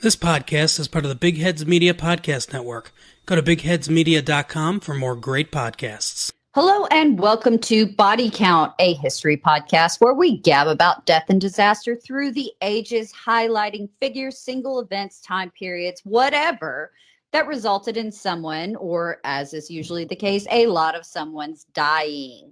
This podcast is part of the Big Heads Media Podcast Network. Go to bigheadsmedia.com for more great podcasts. Hello and welcome to Body Count, a history podcast where we gab about death and disaster through the ages, highlighting figures, single events, time periods, whatever that resulted in someone, or as is usually the case, a lot of someone's dying.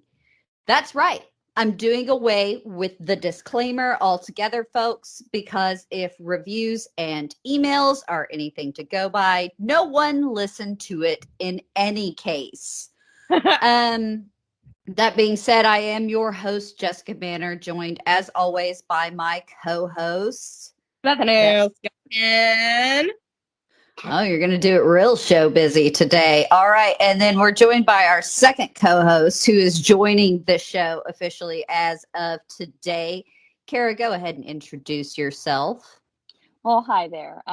That's right. I'm doing away with the disclaimer altogether, folks, because if reviews and emails are anything to go by, no one listened to it in any case. That being said, I am your host, Jessica Banner, joined as always by my co-host, Bethany. Oh, you're going to do it real show busy today. All right. And then we're joined by our second co-host who is joining the show officially as of today. Kara, go ahead and introduce yourself. Well, hi there.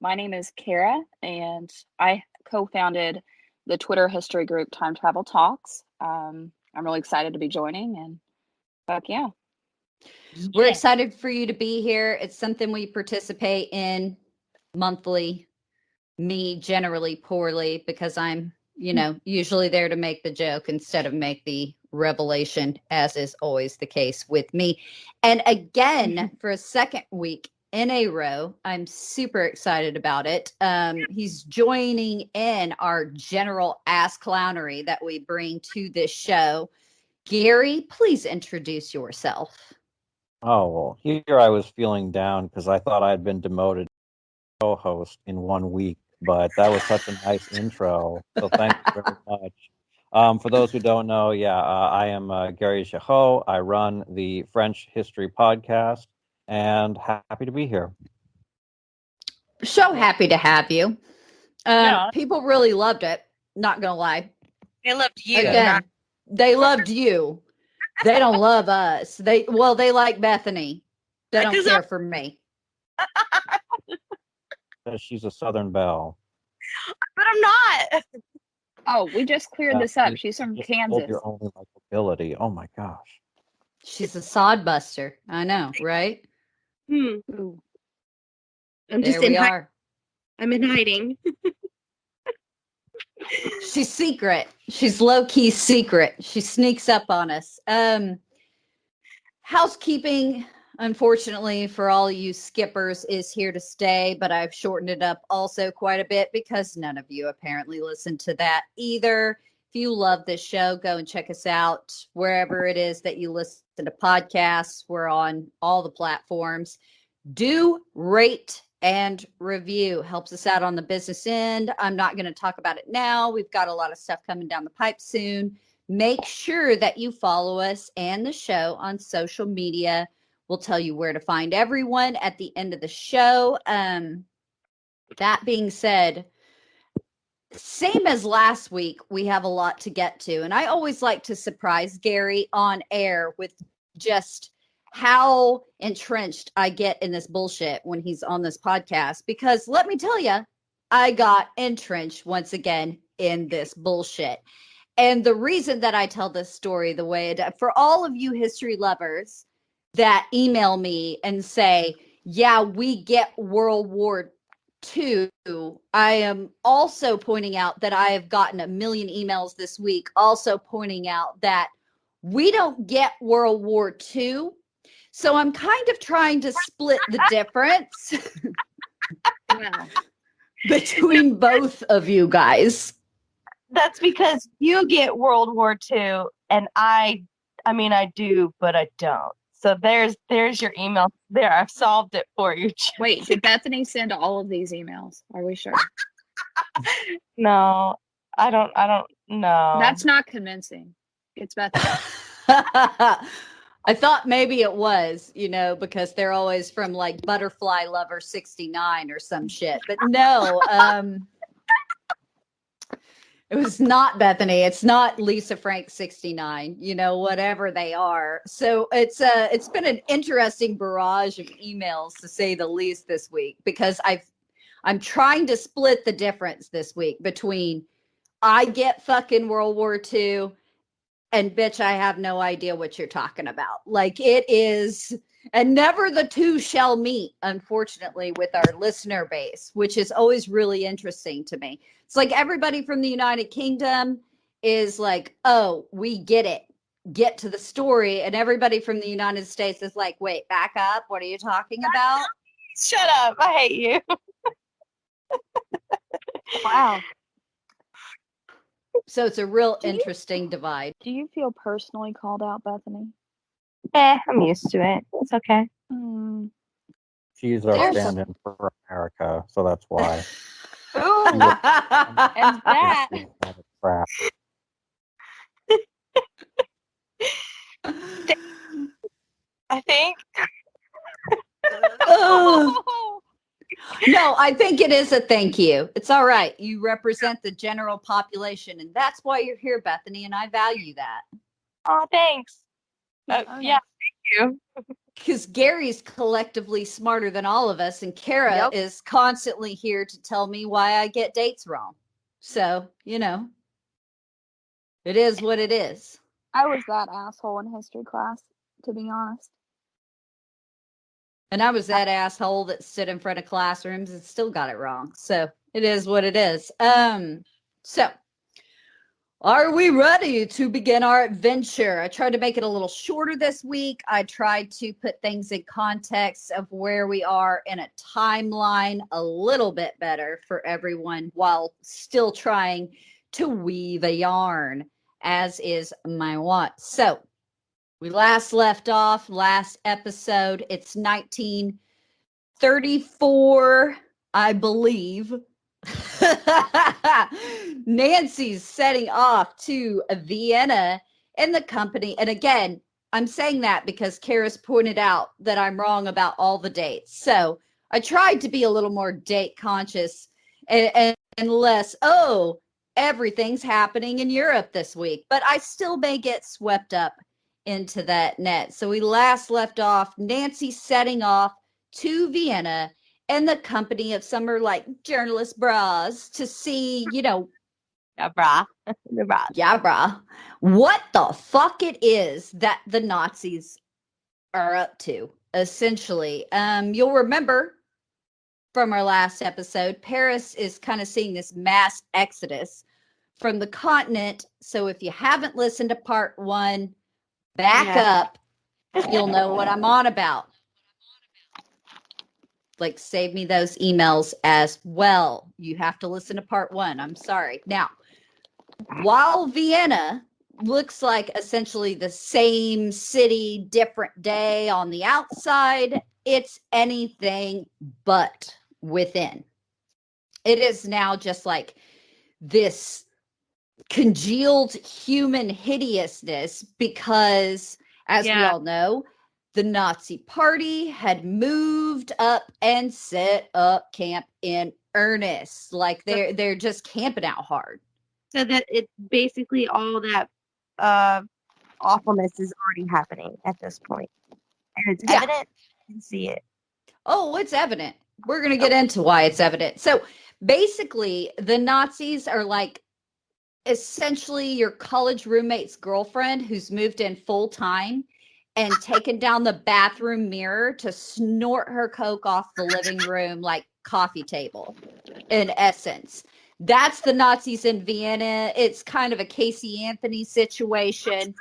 My name is Kara, and I co-founded the Twitter history group Time Travel Talks. I'm really excited to be joining, and fuck yeah. We're excited for you to be here. It's something we participate in monthly. Me generally poorly because I'm, usually there to make the joke instead of make the revelation, as is always the case with me. And again, for a second week in a row, I'm super excited about it. He's joining in our general ass clownery that we bring to this show. Gary, please introduce yourself. Oh, well, here I was feeling down because I thought I had been demoted to co-host in 1 week. But that was such a nice intro, so thank you very much. For those who don't know, I am Gary Chahot. I run the French History Podcast, and happy to be here. So happy to have you. People really loved it, not gonna lie. They loved you. Again, they loved you. They don't love us. They like Bethany. They don't care for me. She's a Southern belle. But I'm not. Oh, we just cleared this up. She's from Kansas. Your only likability. Oh my gosh. She's a sodbuster. I know, right? I'm there we are. I'm in hiding. She's secret. She's low-key secret. She sneaks up on us. Housekeeping, unfortunately, for all you skippers, is here to stay, but I've shortened it up also quite a bit because none of you apparently listen to that either. If you love this show, go and check us out wherever it is that you listen to podcasts. We're on all the platforms. Do rate and review. Helps us out on the business end. I'm not going to talk about it now. We've got a lot of stuff coming down the pipe soon. Make sure that you follow us and the show on social media. We'll tell you where to find everyone at the end of the show. That being said, same as last week, we have a lot to get to. And I always like to surprise Gary on air with just how entrenched I get in this bullshit when he's on this podcast. Because let me tell you, I got entrenched once again in this bullshit. And the reason that I tell this story the way it does, for all of you history lovers that email me and say, yeah, we get World War II. I am also pointing out that I have gotten a million emails this week, also pointing out that we don't get World War II. So I'm kind of trying to split the difference between both of you guys. That's because you get World War II, and I do, but I don't. So there's your email there. I've solved it for you. Wait, did Bethany send all of these emails? Are we sure? No, I don't know. That's not convincing. It's Bethany. I thought maybe it was, because they're always from like Butterfly Lover 69 or some shit. But no, it was not Bethany. It's not Lisa Frank 69, whatever they are. So it's been an interesting barrage of emails, to say the least, this week, because I'm trying to split the difference this week between I get fucking World War II and bitch, I have no idea what you're talking about. Like, it is And never the two shall meet, unfortunately, with our listener base, which is always really interesting to me. It's like everybody from the United Kingdom is like, oh, we get it. Get to the story. And everybody from the United States is like, wait, back up. What are you talking about? Shut up. I hate you. Wow. So it's a real interesting divide. Do you feel personally called out, Bethany? I'm used to it. It's okay. She's our There's- stand-in for America, so that's why. Ooh. And that Crap. I think. No, I think it is a thank you. It's all right. You represent the general population, and that's why you're here, Bethany, and I value that. Oh, thanks. Oh, Yeah, thank you. Because Gary's collectively smarter than all of us, and Kara is constantly here to tell me why I get dates wrong. So, it is what it is. I was that asshole in history class, to be honest. And I was that asshole that stood in front of classrooms and still got it wrong. So it is what it is. So are we ready to begin our adventure? I tried to make it a little shorter this week. I tried to put things in context of where we are in a timeline a little bit better for everyone while still trying to weave a yarn, as is my want. So we last left off last episode. It's 1934, I believe. Nancy's setting off to Vienna in the company. And again, I'm saying that because Kara's pointed out that I'm wrong about all the dates. So I tried to be a little more date conscious and less, everything's happening in Europe this week. But I still may get swept up into that net. So we last left off Nancy setting off to Vienna in the company of some journalist bras to see, Yeah, brah. The brah. yeah, brah, what the fuck it is that the Nazis are up to, essentially. You'll remember from our last episode, Paris is kind of seeing this mass exodus from the continent. So if you haven't listened to part 1, back up, you'll know what I'm on about. Save me those emails as well. You have to listen to part 1. I'm sorry. Now, while Vienna looks like essentially the same city, different day on the outside, it's anything but within. It is now just like this congealed human hideousness because, as we all know, the Nazi party had moved up and set up camp in earnest. They're just camping out hard. So that it's basically all that awfulness is already happening at this point. And it's evident. You can see it. Oh, it's evident. We're going to get into why it's evident. So basically, the Nazis are essentially your college roommate's girlfriend who's moved in full time and taken down the bathroom mirror to snort her coke off the living room coffee table, in essence. That's the Nazis in Vienna. It's kind of a Casey Anthony situation.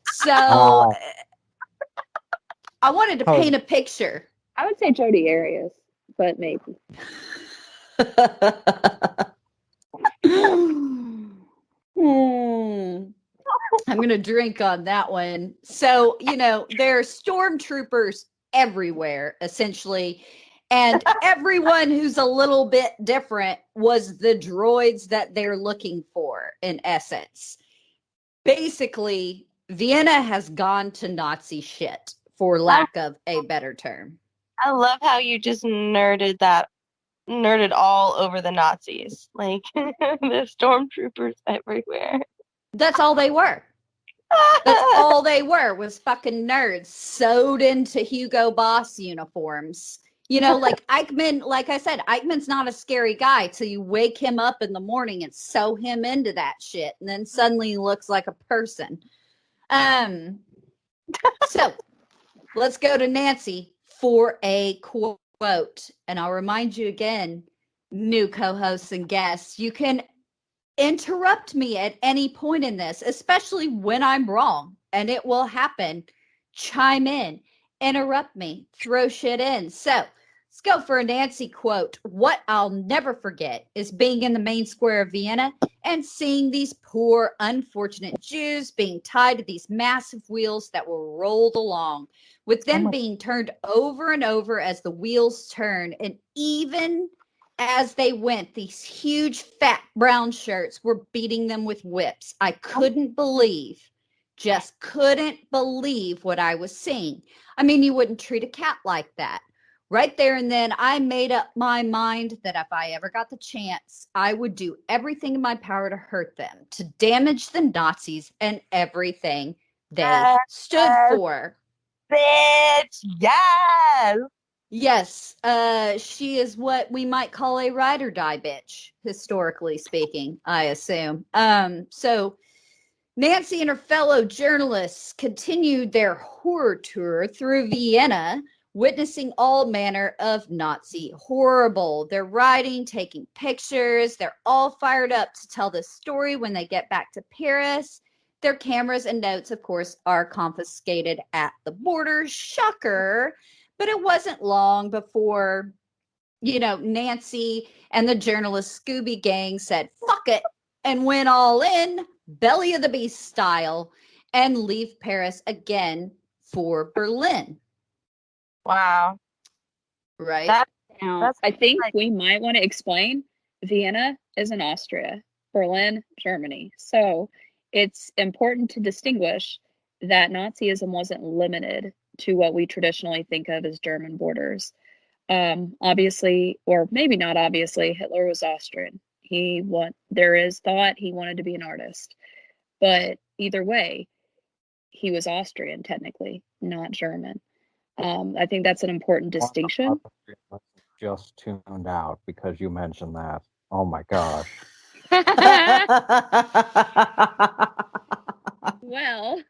So I wanted to paint a picture. I would say Jodi Arias, but maybe. I'm going to drink on that one. So, there are stormtroopers everywhere, essentially. And everyone who's a little bit different was the droids that they're looking for, in essence. Basically, Vienna has gone to Nazi shit, for lack of a better term. I love how you just nerded all over the Nazis. The stormtroopers everywhere. That's all they were. That's all they were, was fucking nerds sewed into Hugo Boss uniforms. Eichmann, like I said, Eichmann's not a scary guy till you wake him up in the morning and sew him into that shit. And then suddenly he looks like a person. So let's go to Nancy for a quote. And I'll remind you again, new co-hosts and guests, you can interrupt me at any point in this, especially when I'm wrong, and it will happen. Chime in, interrupt me, throw shit in. So let's go for a Nancy quote. What I'll never forget is being in the main square of Vienna and seeing these poor, unfortunate Jews being tied to these massive wheels that were rolled along, with them being turned over and over as the wheels turned. And even as they went, these huge fat brown shirts were beating them with whips. I couldn't believe, just couldn't believe what I was seeing. I mean, you wouldn't treat a cat like that. Right there and then, I made up my mind that if I ever got the chance, I would do everything in my power to hurt them, to damage the Nazis and everything they stood for. Bitch, yes. Yes, she is what we might call a ride or die bitch, historically speaking, I assume. So Nancy and her fellow journalists continued their horror tour through Vienna, witnessing all manner of Nazi horrible. They're writing, taking pictures. They're all fired up to tell this story when they get back to Paris. Their cameras and notes, of course, are confiscated at the border. Shocker. But it wasn't long before, Nancy and the journalist Scooby Gang said, fuck it, and went all in, belly of the beast style, and leave Paris again for Berlin. Wow. Right? Now, I think we might want to explain Vienna is in Austria, Berlin, Germany. So it's important to distinguish that Nazism wasn't limited to what we traditionally think of as German borders. Obviously, or maybe not obviously, Hitler was Austrian. There is thought he wanted to be an artist. But either way, he was Austrian technically, not German. I think that's an important distinction. Just tuned out because you mentioned that. Oh my gosh. Well,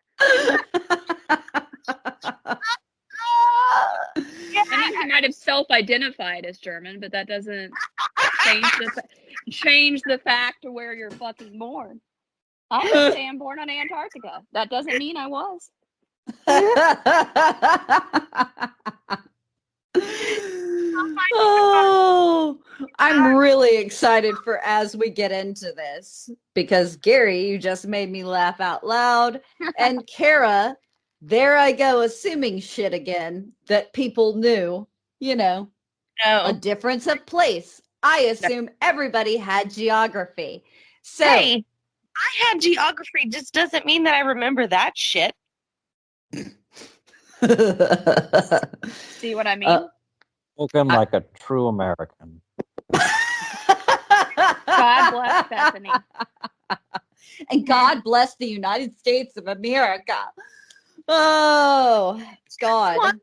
Yeah. I mean, he might have self-identified as German, but that doesn't change the fact of where you're fucking born. I would say I'm born on Antarctica. That doesn't mean I was. Oh, I'm really excited for as we get into this, because Gary, you just made me laugh out loud. And Kara, there I go, assuming shit again that people knew, a difference of place. I assume everybody had geography. So, hey, I had geography, just doesn't mean that I remember that shit. See what I mean? Spoken like a true American. God bless Bethany. And God bless the United States of America. Oh, God.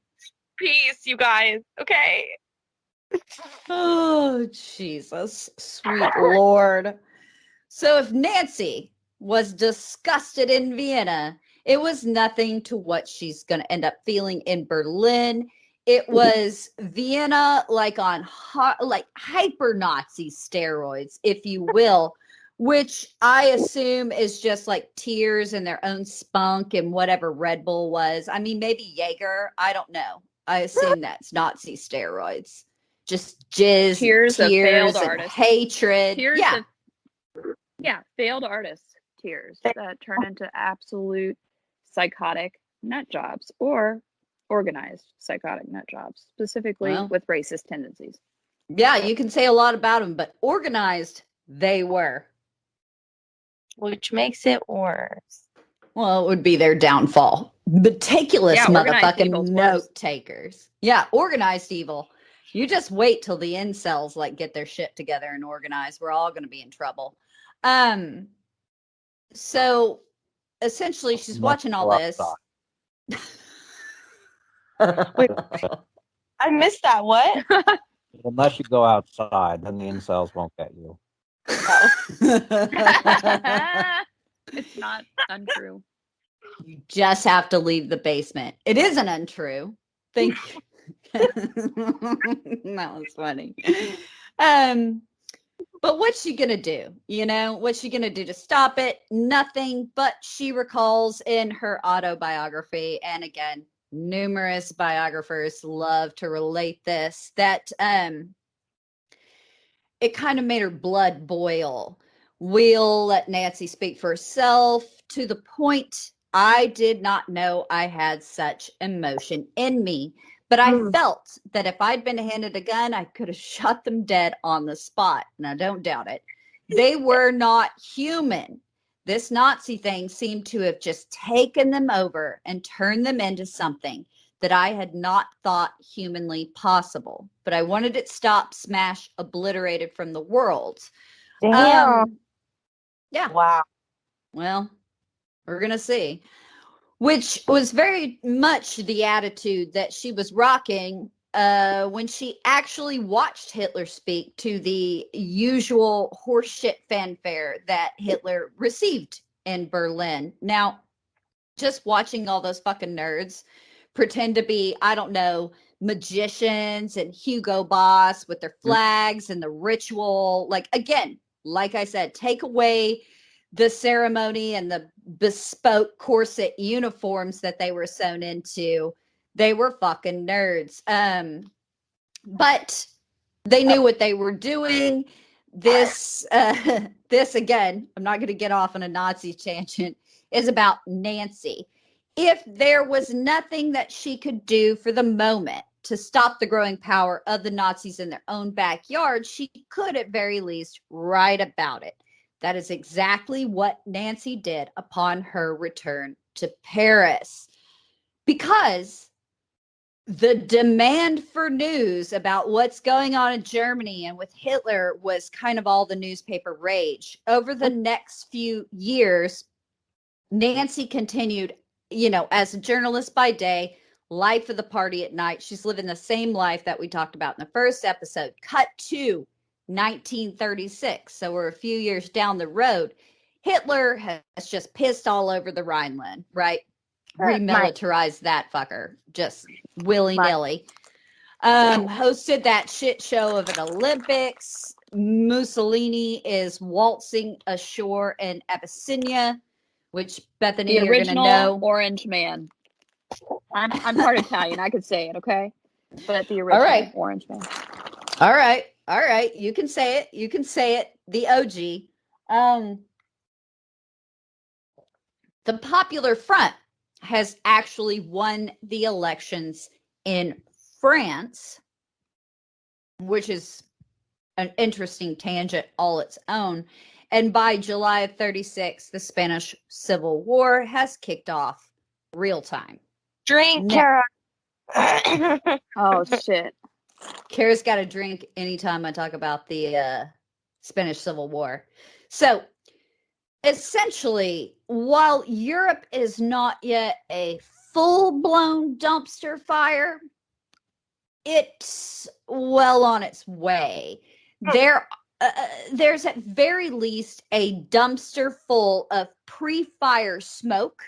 Peace, you guys. Okay. Oh, Jesus, sweet Lord. So if Nancy was disgusted in Vienna, it was nothing to what she's going to end up feeling in Berlin. It was Vienna, like on hyper Nazi steroids, if you will, which I assume is just like tears and their own spunk and whatever Red Bull was. I mean, maybe Jaeger. I don't know. I assume that's Nazi steroids. Just jizz, Tears of failed and artists. hatred. Tears failed artists. Tears that turn into absolute psychotic nut jobs or organized psychotic nut jobs, specifically with racist tendencies. Yeah, you can say a lot about them, but organized they were. Which makes it worse. Well, it would be their downfall. Meticulous motherfucking note takers. Yeah, organized evil. You just wait till the incels get their shit together and organize. We're all going to be in trouble. So essentially, she's watching all this. Wait, I missed that. What? Unless you go outside, then the incels won't get you. It's not untrue. You just have to leave the basement. It isn't untrue. Thank you. That was funny. But what's she gonna do? What's she gonna do to stop it? Nothing. But she recalls in her autobiography, and again, numerous biographers love to relate this, that it kind of made her blood boil. We'll let Nancy speak for herself. To the point, I did not know I had such emotion in me, but I felt that if I'd been handed a gun, I could have shot them dead on the spot. Now, don't doubt it. They were not human. This Nazi thing seemed to have just taken them over and turned them into something that I had not thought humanly possible. But I wanted it stopped, smashed, obliterated from the world. Damn. Yeah. Wow. Well, we're going to see. Which was very much the attitude that she was rocking when she actually watched Hitler speak to the usual horseshit fanfare that Hitler received in Berlin. Now, just watching all those fucking nerds pretend to be, I don't know, magicians and Hugo Boss with their flags and the ritual. Like, again, like I said, take away the ceremony and the bespoke corset uniforms that they were sewn into. They were fucking nerds. But they knew what they were doing. This again, I'm not going to get off on a Nazi tangent, is about Nancy. If there was nothing that she could do for the moment to stop the growing power of the Nazis in their own backyard, she could at very least write about it. That is exactly what Nancy did upon her return to Paris. Because the demand for news about what's going on in Germany and with Hitler was kind of all the newspaper rage. Over the next few years, Nancy continued, as a journalist by day, life of the party at night. She's living the same life that we talked about in the first episode. Cut to 1936. So we're a few years down the road. Hitler has just pissed all over the Rhineland, right? Remilitarized that fucker, just willy-nilly. Hosted that shit show of an Olympics. Mussolini is waltzing ashore in Abyssinia, which, Bethany, The you're going to know. Orange Man. I'm part Italian. I could say it, okay? But the original Orange Man. All right. You can say it. The OG. The Popular Front has actually won the elections in France, which is an interesting tangent all its own. And by July of 36, the Spanish Civil War has kicked off real time. Drink, Kara. Oh, shit. Kara's got a drink anytime I talk about the Spanish Civil War. So, essentially, while Europe is not yet a full-blown dumpster fire, it's well on its way. There's at very least a dumpster full of pre-fire smoke,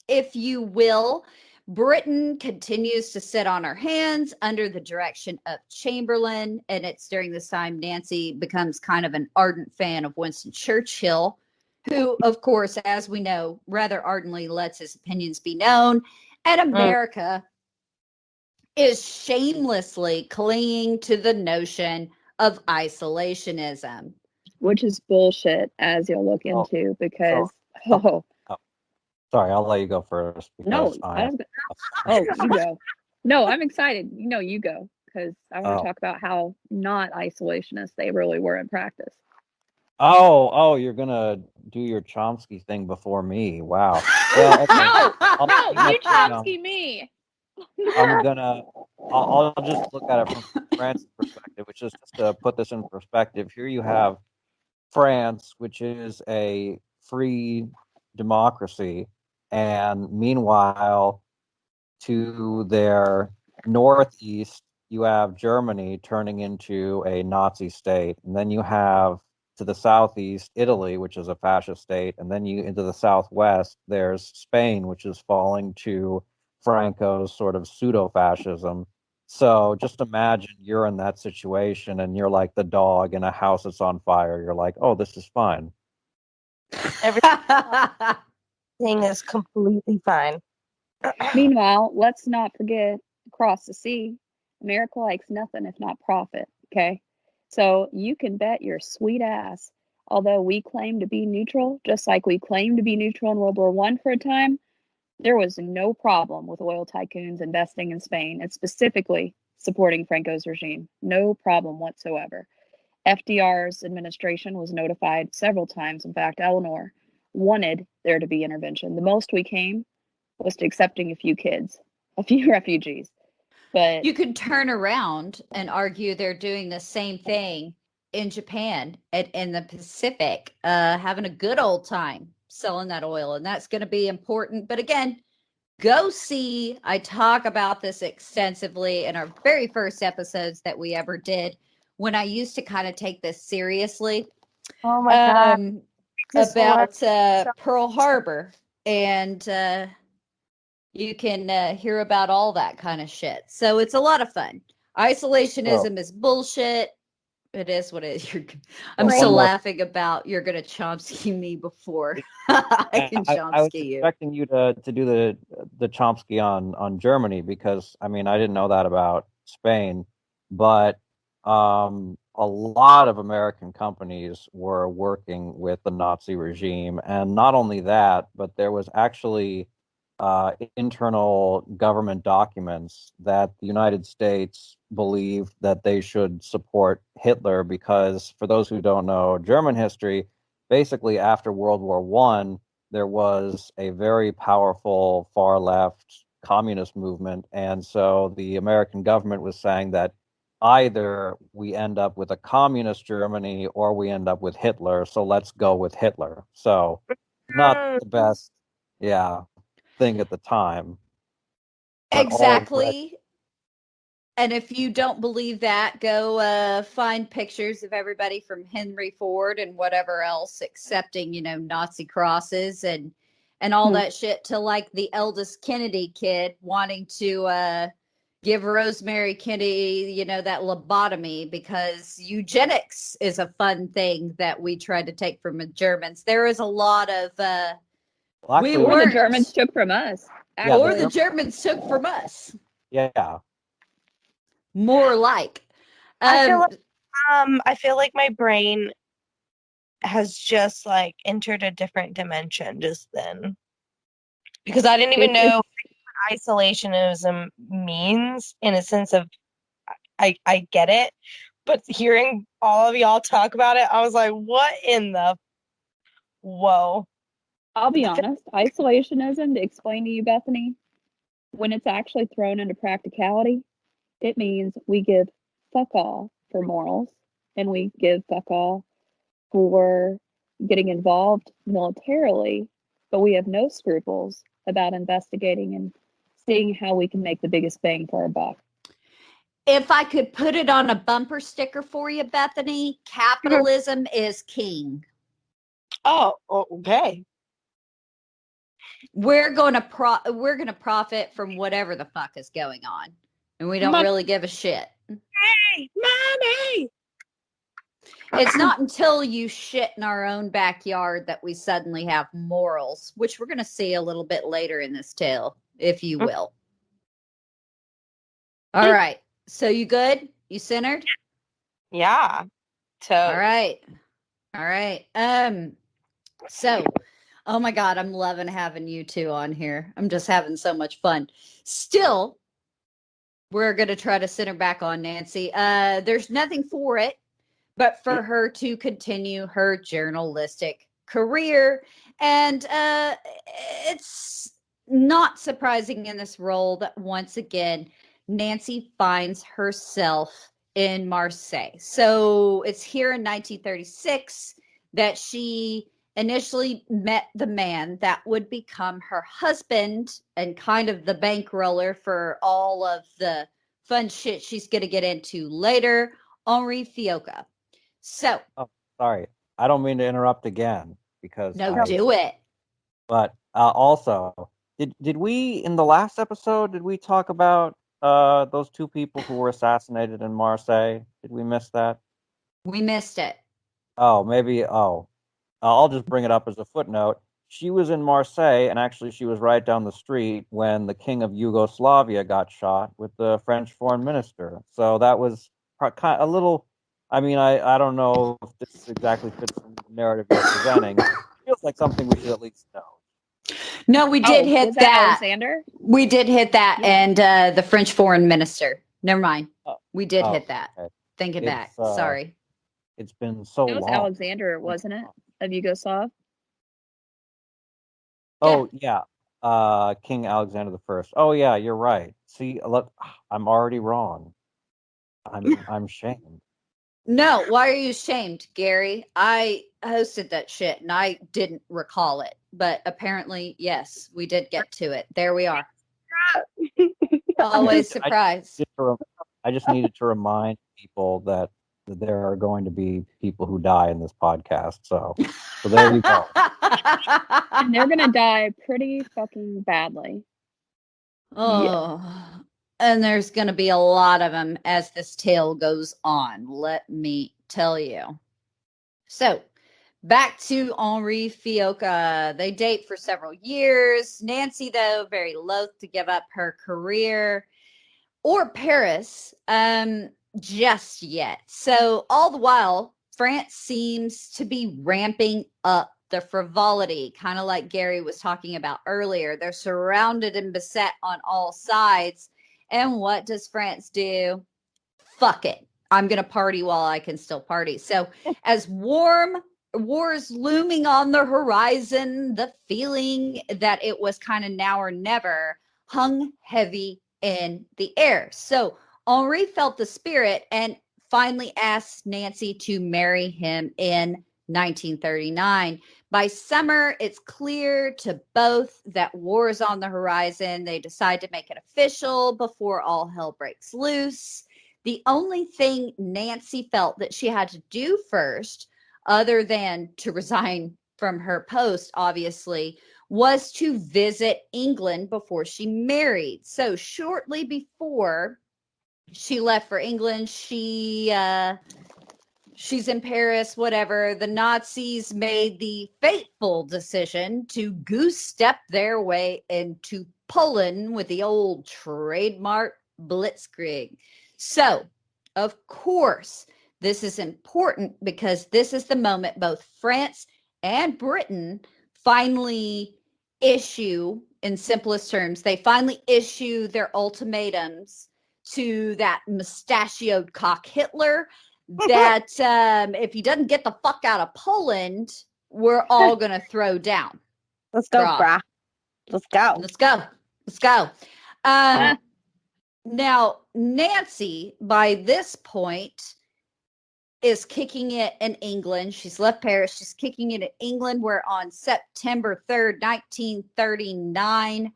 if you will. Britain continues to sit on her hands under the direction of Chamberlain, and it's during this time Nancy becomes kind of an ardent fan of Winston Churchill, who, of course, as we know, rather ardently lets his opinions be known. And America is shamelessly clinging to the notion of isolationism. Which is bullshit, as you'll look into, because... Sorry, I'll let you go first. No, you go. No, I'm excited. You go, because I want to talk about how not isolationist they really were in practice. Oh, you're gonna do your Chomsky thing before me. Wow. Well, okay. No, you Chomsky me. I'll just look at it from France's perspective, which is just to put this in perspective. Here you have France, which is a free democracy, and meanwhile, to their northeast, you have Germany turning into a Nazi state, and then you have to the southeast, Italy, which is a fascist state, and then you into the southwest, there's Spain, which is falling to Franco's sort of pseudo-fascism. So just imagine you're in that situation and you're like the dog in a house that's on fire. You're like, oh, this is fine. Everything is completely fine. Meanwhile, let's not forget across the sea, America likes nothing if not profit. Okay. So you can bet your sweet ass, although we claim to be neutral, just like we claimed to be neutral in World War I for a time, there was no problem with oil tycoons investing in Spain and specifically supporting Franco's regime. No problem whatsoever. FDR's administration was notified several times. In fact, Eleanor wanted there to be intervention. The most we came was to accepting a few kids, a few refugees. But you could turn around and argue they're doing the same thing in Japan and in the Pacific, having a good old time selling that oil. And that's going to be important. But again, go see, I talk about this extensively in our very first episodes that we ever did when I used to kind of take this seriously. Oh my God. About Pearl Harbor. And you can hear about all that kind of shit. So it's a lot of fun. Isolationism is bullshit. It is what it is. I'm still laughing about you're going to Chomsky me before I can Chomsky I was you. expecting you to do the Chomsky on Germany because I mean I didn't know that about Spain, but a lot of American companies were working with the Nazi regime, and not only that, but there was actually internal government documents that the United States believed that they should support Hitler because, for those who don't know German history, basically after World War I, there was a very powerful far left communist movement. And so the American government was saying that either we end up with a communist Germany or we end up with Hitler. So let's go with Hitler. So not the best, yeah, thing at the time. Exactly. And if you don't believe that, go find pictures of everybody from Henry Ford and whatever else accepting, Nazi crosses and all that shit to like the eldest Kennedy kid wanting to give Rosemary Kennedy, that lobotomy because eugenics is a fun thing that we tried to take from the Germans. There is a lot of or the Germans took from us. Or the Germans took from us. Yeah. More like. I feel like my brain has just like entered a different dimension just then. Because I didn't even know what isolationism means in a sense of I get it, but hearing all of y'all talk about it, I was like, what in the whoa. I'll be honest, isolationism, to explain to you, Bethany, when it's actually thrown into practicality, it means we give fuck all for morals and we give fuck all for getting involved militarily, but we have no scruples about investigating and seeing how we can make the biggest bang for our buck. If I could put it on a bumper sticker for you, Bethany, capitalism is king. Oh, okay. We're going to profit from whatever the fuck is going on, and we don't really give a shit. Hey, money. It's not until you shit in our own backyard that we suddenly have morals, which we're going to see a little bit later in this tale, if you will. All right. So you good? You centered? Yeah. All right. So, oh my God, I'm loving having you two on here. I'm just having so much fun. Still, we're going to try to center back on Nancy. There's nothing for it but for her to continue her journalistic career. And it's not surprising in this role that once again, Nancy finds herself in Marseille. So it's here in 1936 that she initially met the man that would become her husband and kind of the bankroller for all of the fun shit she's going to get into later, Henri Fioca. So, sorry, I don't mean to interrupt again because No, do it. But also, did we in the last episode did we talk about those two people who were assassinated in Marseille? Did we miss that? We missed it. Oh, maybe. Oh, I'll just bring it up as a footnote. She was in Marseille, and actually, she was right down the street when the king of Yugoslavia got shot with the French foreign minister. So that was a little. I mean, I don't know if this exactly fits in the narrative you're presenting. It feels like something we should at least know. No, we did hit was that. Alexander? We did hit that, Yeah. and the French foreign minister. Never mind. Oh, We did hit that. Okay. Thinking back. Sorry. It's been so It was long. Alexander, wasn't it? Of Yugoslav? Oh yeah, King Alexander the First. Oh yeah, you're right. See, look, I'm already wrong. I'm shamed. No, why are you ashamed, Gary? I hosted that shit and I didn't recall it. But apparently, yes, we did get to it. There we are. Always surprised. I just needed to remind people that there are going to be people who die in this podcast. So there you go. And they're gonna die pretty fucking badly. Oh, and there's going to be a lot of them as this tale goes on. Let me tell you. So, back to Henri Fioca. They date for several years. Nancy, though, very loath to give up her career or Paris just yet. So, all the while, France seems to be ramping up the frivolity, kind of like Gary was talking about earlier. They're surrounded and beset on all sides. And what does France do? Fuck it. I'm going to party while I can still party. So, as wars looming on the horizon, the feeling that it was kind of now or never hung heavy in the air. So, Henri felt the spirit and finally asked Nancy to marry him in 1939. By summer, it's clear to both that war is on the horizon. They decide to make it official before all hell breaks loose. The only thing Nancy felt that she had to do first, other than to resign from her post, obviously, was to visit England before she married. So shortly before she left for England, she's in Paris, whatever. The Nazis made the fateful decision to goose step their way into Poland with the old trademark blitzkrieg. So, of course, this is important because this is the moment both France and Britain finally issue, in simplest terms, they finally issue their ultimatums to that mustachioed cock Hitler that if he doesn't get the fuck out of Poland, we're all going to throw down. Let's go, brah. Let's go. Let's go. Let's go. Now, Nancy, by this point, is kicking it in England. She's left Paris. She's kicking it in England, where on September 3rd, 1939,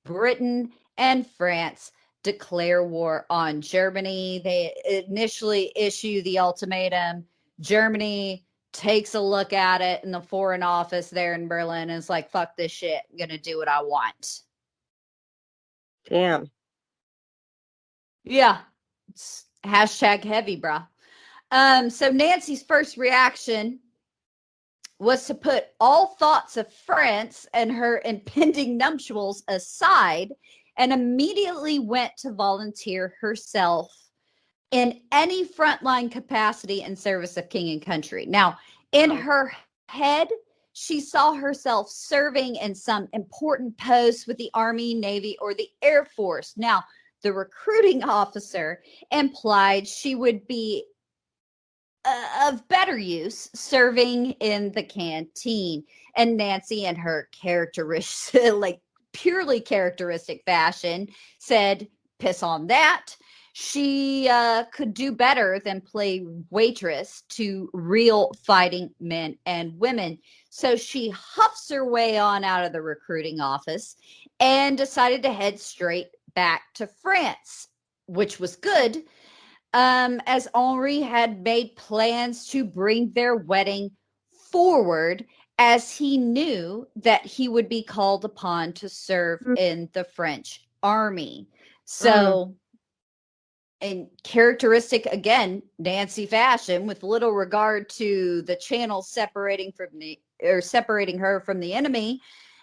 Britain and France declare war on Germany. They initially issue the ultimatum. Germany takes a look at it in the Foreign Office there in Berlin and is like, fuck this shit. I'm going to do what I want. Damn. Yeah. It's hashtag heavy, bruh. So Nancy's first reaction was to put all thoughts of France and her impending nuptials aside and immediately went to volunteer herself in any frontline capacity in service of king and country. Now, in her head, she saw herself serving in some important post with the Army, Navy, or the Air Force. Now, the recruiting officer implied she would be of better use serving in the canteen. And Nancy, in her characteristic, like purely characteristic fashion, said, piss on that. She could do better than play waitress to real fighting men and women. So she huffs her way on out of the recruiting office and decided to head straight back to France, which was good, as Henri had made plans to bring their wedding forward as he knew that he would be called upon to serve in the French army. So, in characteristic, again, Nancy fashion, with little regard to the channel separating her from the enemy,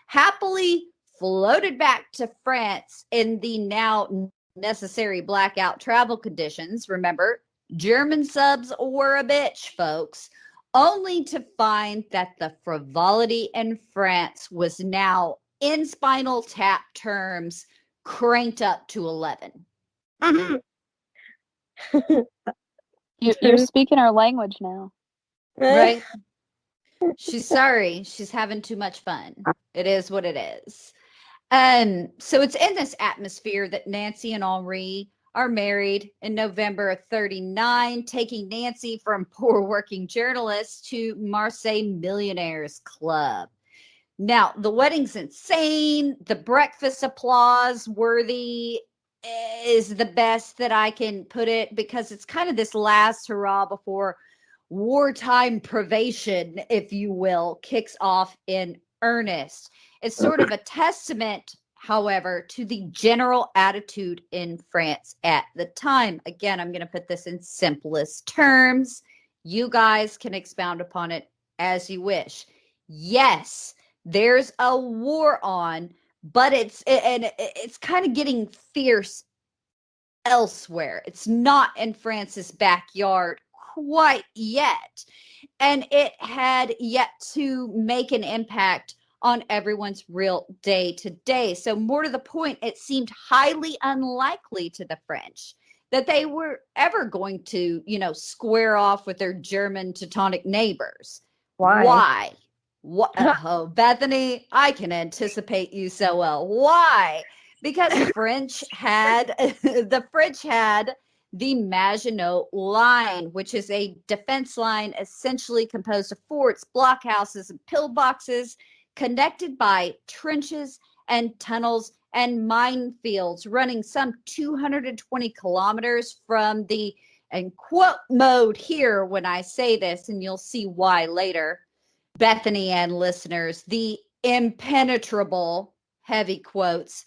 happily floated back to France in the now necessary blackout travel conditions. Remember, German subs were a bitch, folks, only to find that the frivolity in France was now, in Spinal Tap terms, cranked up to 11. You're speaking our language now. Right? She's sorry. She's having too much fun. It is what it is. So it's in this atmosphere that Nancy and Henri are married in November of 39, taking Nancy from poor working journalist to Marseille Millionaires Club. Now, the wedding's insane. The breakfast applause worthy is the best that I can put it, because it's kind of this last hurrah before wartime privation, if you will, kicks off in earnest. It's sort of a testament, however, to the general attitude in France at the time. Again, I'm going to put this in simplest terms. You guys can expound upon it as you wish. Yes, there's a war on, but it's kind of getting fierce elsewhere. It's not in France's backyard quite yet, and it had yet to make an impact on everyone's real day to day. So more to the point, it seemed highly unlikely to the French that they were ever going to, square off with their German Teutonic neighbors. Why? What? Oh, Bethany, I can anticipate you so well. Why? Because the French had the Maginot Line, which is a defense line essentially composed of forts, blockhouses, and pillboxes, connected by trenches and tunnels and minefields, running some 220 kilometers from the, and quote mode here when I say this, and you'll see why later, Bethany and listeners, the impenetrable, heavy quotes,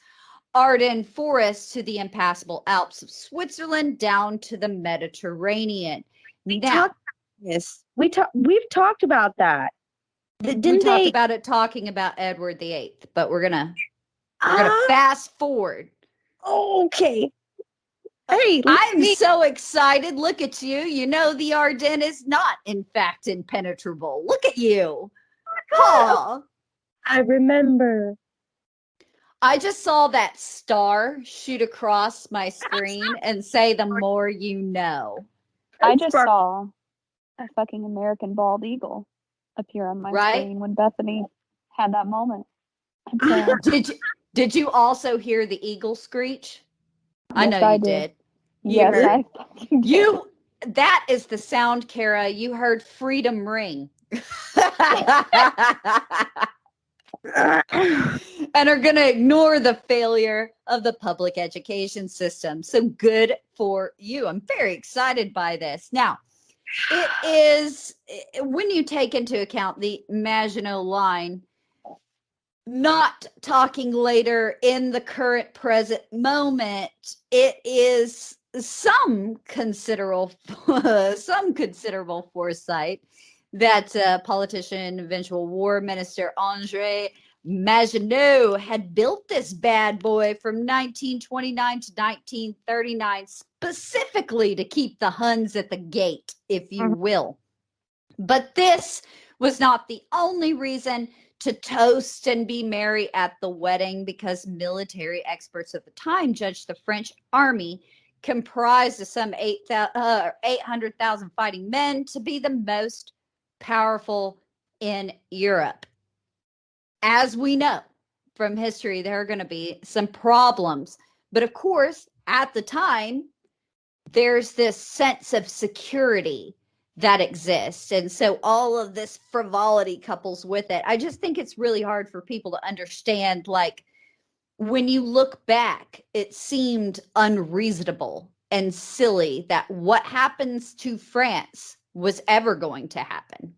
Ardennes forests to the impassable Alps of Switzerland down to the Mediterranean. We've talked about that. Talking about Edward VIII, but we're gonna fast forward. Okay. Hey, I'm so excited. Look at you. The Ardennes is not, in fact, impenetrable. Look at you. Oh, I remember. I just saw that star shoot across my screen and say, "The more you know." I just saw a fucking American bald eagle appear on my screen when Bethany had that moment. Did you also hear the eagle screech? Yes, I know you did. Yes, I fucking did. That is the sound, Kara. You heard freedom ring. And are going to ignore the failure of the public education system. So good for you. I'm very excited by this. Now, it is, when you take into account the Maginot Line, not talking later in the current present moment, it is some considerable foresight that politician, eventual war minister André Maginot had built this bad boy from 1929 to 1939 specifically to keep the Huns at the gate, if you will. But this was not the only reason to toast and be merry at the wedding, because military experts at the time judged the French army, comprised of some 800,000 fighting men, to be the most powerful in Europe. As we know from history, there are going to be some problems. But of course, at the time, there's this sense of security that exists. And so all of this frivolity couples with it. I just think it's really hard for people to understand, like, when you look back, it seemed unreasonable and silly that what happens to France was ever going to happen.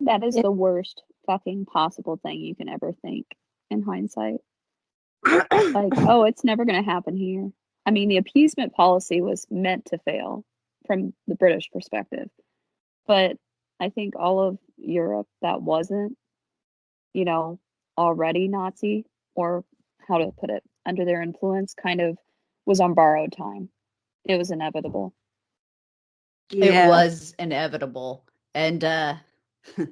That is the worst fucking possible thing you can ever think in hindsight. Like, oh, it's never going to happen here. I mean, the appeasement policy was meant to fail from the British perspective. But I think all of Europe that wasn't, already Nazi, or how to put it, under their influence, kind of was on borrowed time. It was inevitable. It was inevitable. And we're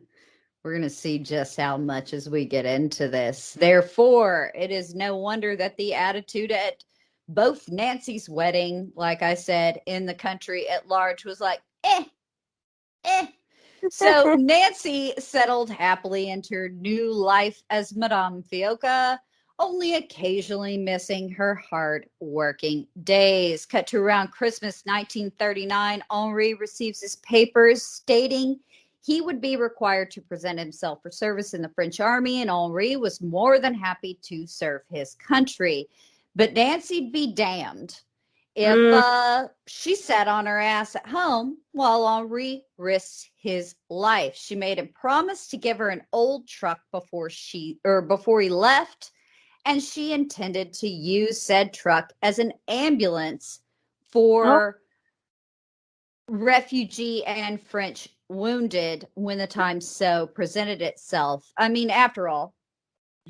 going to see just how much as we get into this. Therefore, it is no wonder that the attitude at both Nancy's wedding, like I said, in the country at large was like, eh. So Nancy settled happily into her new life as Madame Fioca, only occasionally missing her hard-working days. Cut to around Christmas 1939, Henri receives his papers stating he would be required to present himself for service in the French army, and Henri was more than happy to serve his country. But Nancy'd be damned if she sat on her ass at home while Henri risked his life. She made him promise to give her an old truck before he left, and she intended to use said truck as an ambulance for refugee and French wounded when the time so presented itself. I mean, after all,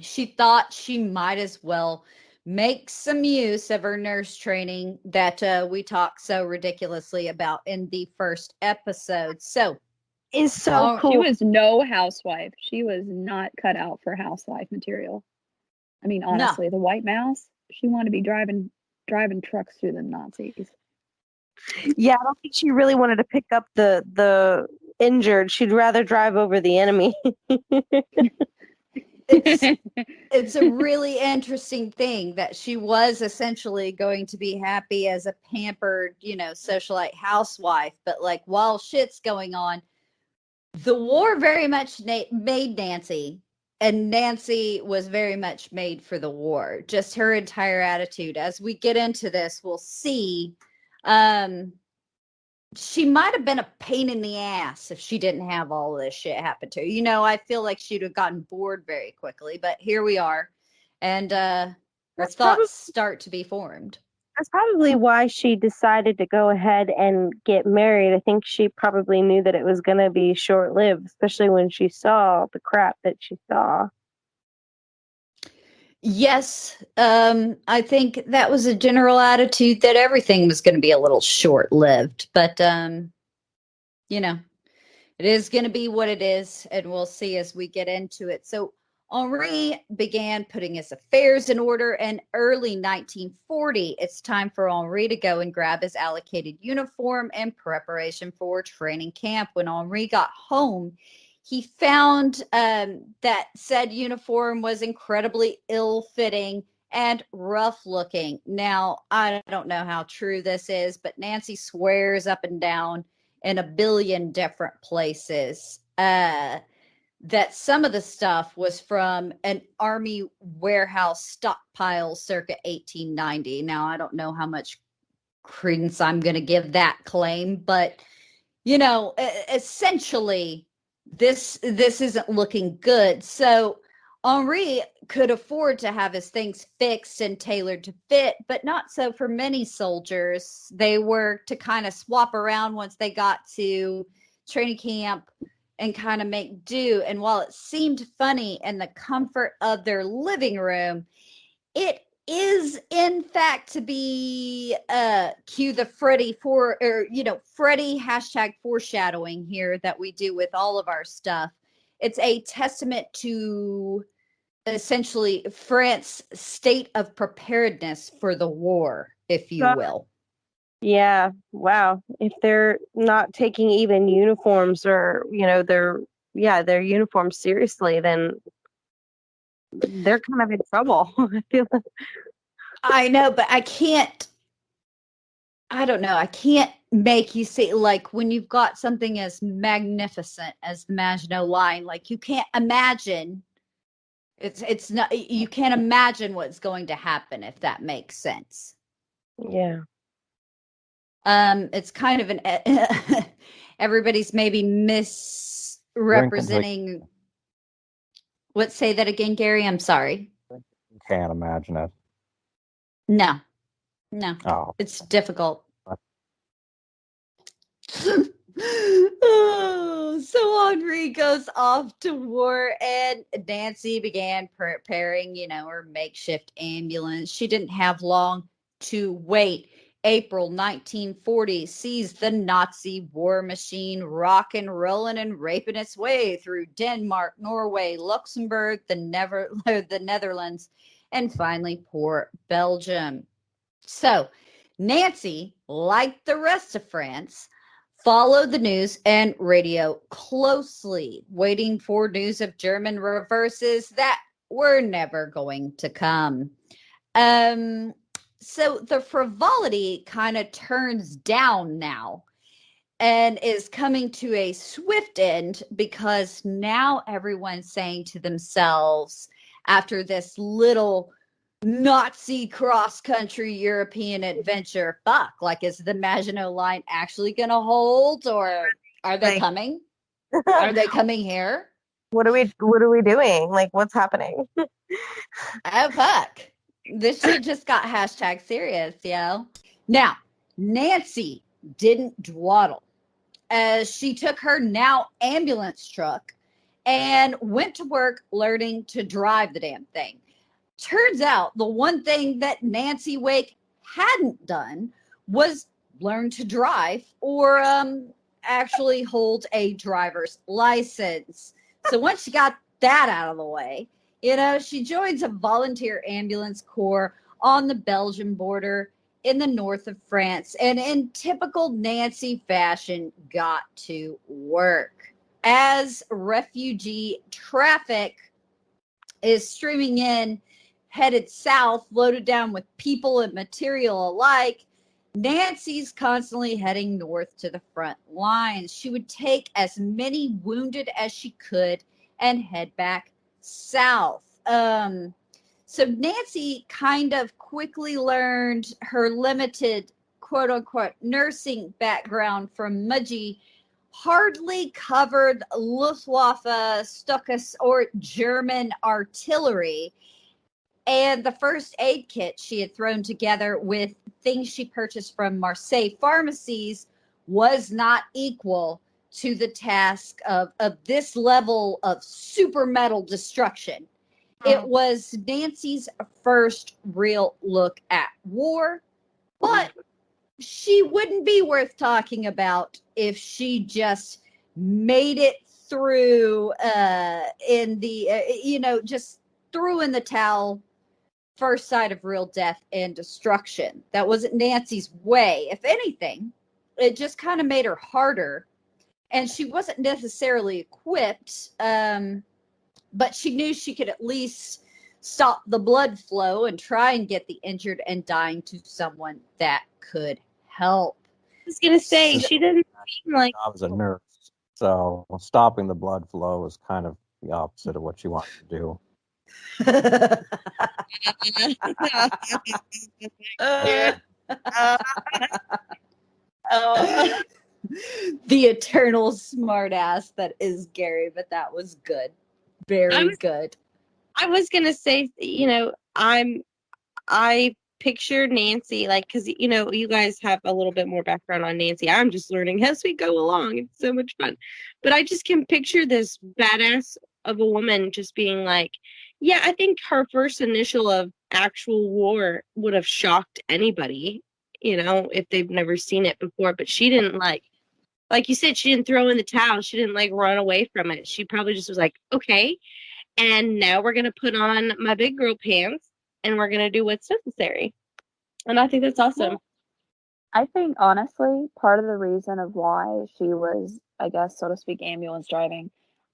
she thought she might as well make some use of her nurse training that we talked so ridiculously about in the first episode. So is so cool. She was no housewife. She was not cut out for housewife material. I mean, honestly, the White Mouse, she wanted to be driving trucks through the Nazis. Yeah, I don't think she really wanted to pick up the injured. She'd rather drive over the enemy. It's a really interesting thing that she was essentially going to be happy as a pampered, socialite housewife. But like while shit's going on, the war very much made Nancy, and Nancy was very much made for the war. Just her entire attitude. As we get into this, we'll see. She might have been a pain in the ass if she didn't have all this shit happen to her. I feel like she'd have gotten bored very quickly, but here we are. And her thoughts start to be formed. That's probably why she decided to go ahead and get married. I think she probably knew that it was going to be short-lived, especially when she saw the crap that she saw. Yes, I think that was a general attitude that everything was going to be a little short-lived, but it is going to be what it is, and we'll see as we get into it. So Henri began putting his affairs in order in early 1940. It's time for Henri to go and grab his allocated uniform in preparation for training camp. When Henri got home, he found that said uniform was incredibly ill-fitting and rough-looking. Now, I don't know how true this is, but Nancy swears up and down in a billion different places that some of the stuff was from an army warehouse stockpile circa 1890. Now, I don't know how much credence I'm going to give that claim, but, essentially, this isn't looking good. So Henri could afford to have his things fixed and tailored to fit, but not so for many soldiers. They were to kind of swap around once they got to training camp and kind of make do. And while it seemed funny in the comfort of their living room, it is in fact to be cue the Freddie hashtag foreshadowing here that we do with all of our stuff. It's a testament to essentially France's state of preparedness for the war, if you will. Yeah, wow. If they're not taking even uniforms or, their uniforms seriously, then they're kind of in trouble. I feel like. I know, but I don't know. I can't make you see, like, when you've got something as magnificent as the Maginot Line, like, you can't imagine. It's not, you can't imagine what's going to happen, if that makes sense. Yeah. It's kind of everybody's maybe misrepresenting. Let's say that again, Gary. I'm sorry. Can't imagine it. No, Oh. it's difficult. So Henri goes off to war, and Nancy began preparing, her makeshift ambulance. She didn't have long to wait. April 1940 sees the Nazi war machine rock and rolling and raping its way through Denmark, Norway, Luxembourg, the Netherlands, and finally poor Belgium. So Nancy, like the rest of France, followed the news and radio closely, waiting for news of German reverses that were never going to come. So the frivolity kind of turns down now and is coming to a swift end, because now everyone's saying to themselves, after this little Nazi cross-country European adventure, fuck, like, is the Maginot Line actually going to hold, or are they coming? Are they coming here? What are we doing? Like, what's happening? Oh, fuck. This shit just got hashtag serious, yo. Now, Nancy didn't dawdle, as she took her now ambulance truck and went to work learning to drive the damn thing. Turns out the one thing that Nancy Wake hadn't done was learn to drive, or actually hold a driver's license. So once she got that out of the way, she joins a volunteer ambulance corps on the Belgian border in the north of France, and in typical Nancy fashion, got to work. As refugee traffic is streaming in, headed south, loaded down with people and material alike, Nancy's constantly heading north to the front lines. She would take as many wounded as she could and head back south. So Nancy kind of quickly learned her limited, quote unquote, nursing background from Mudgee hardly covered Luftwaffe, Stukas, or German artillery. And the first aid kit she had thrown together with things she purchased from Marseille pharmacies was not equal to the task of this level of super metal destruction. It was Nancy's first real look at war, but she wouldn't be worth talking about if she just made it through in the, just threw in the towel first sight of real death and destruction. That wasn't Nancy's way. If anything, it just kind of made her harder, and she wasn't necessarily equipped, but she knew she could at least stop the blood flow and try and get the injured and dying to someone that could help. I was gonna say, she didn't seem like I was a nurse, so stopping the blood flow was kind of the opposite of what she wanted to do. The eternal smartass that is Gary, but that was good. Very good. I was gonna say, I pictured Nancy, like, because you guys have a little bit more background on Nancy. I'm just learning as we go along. It's so much fun. But I just can picture this badass of a woman just being like, yeah, I think her first initial of actual war would have shocked anybody, if they've never seen it before. But she didn't, like you said, she didn't throw in the towel. She didn't run away from it. She probably just was like, okay, and now we're going to put on my big girl pants and we're going to do what's necessary. And I think that's awesome. Well, I think, honestly, part of the reason of why she was, I guess, so to speak, ambulance driving,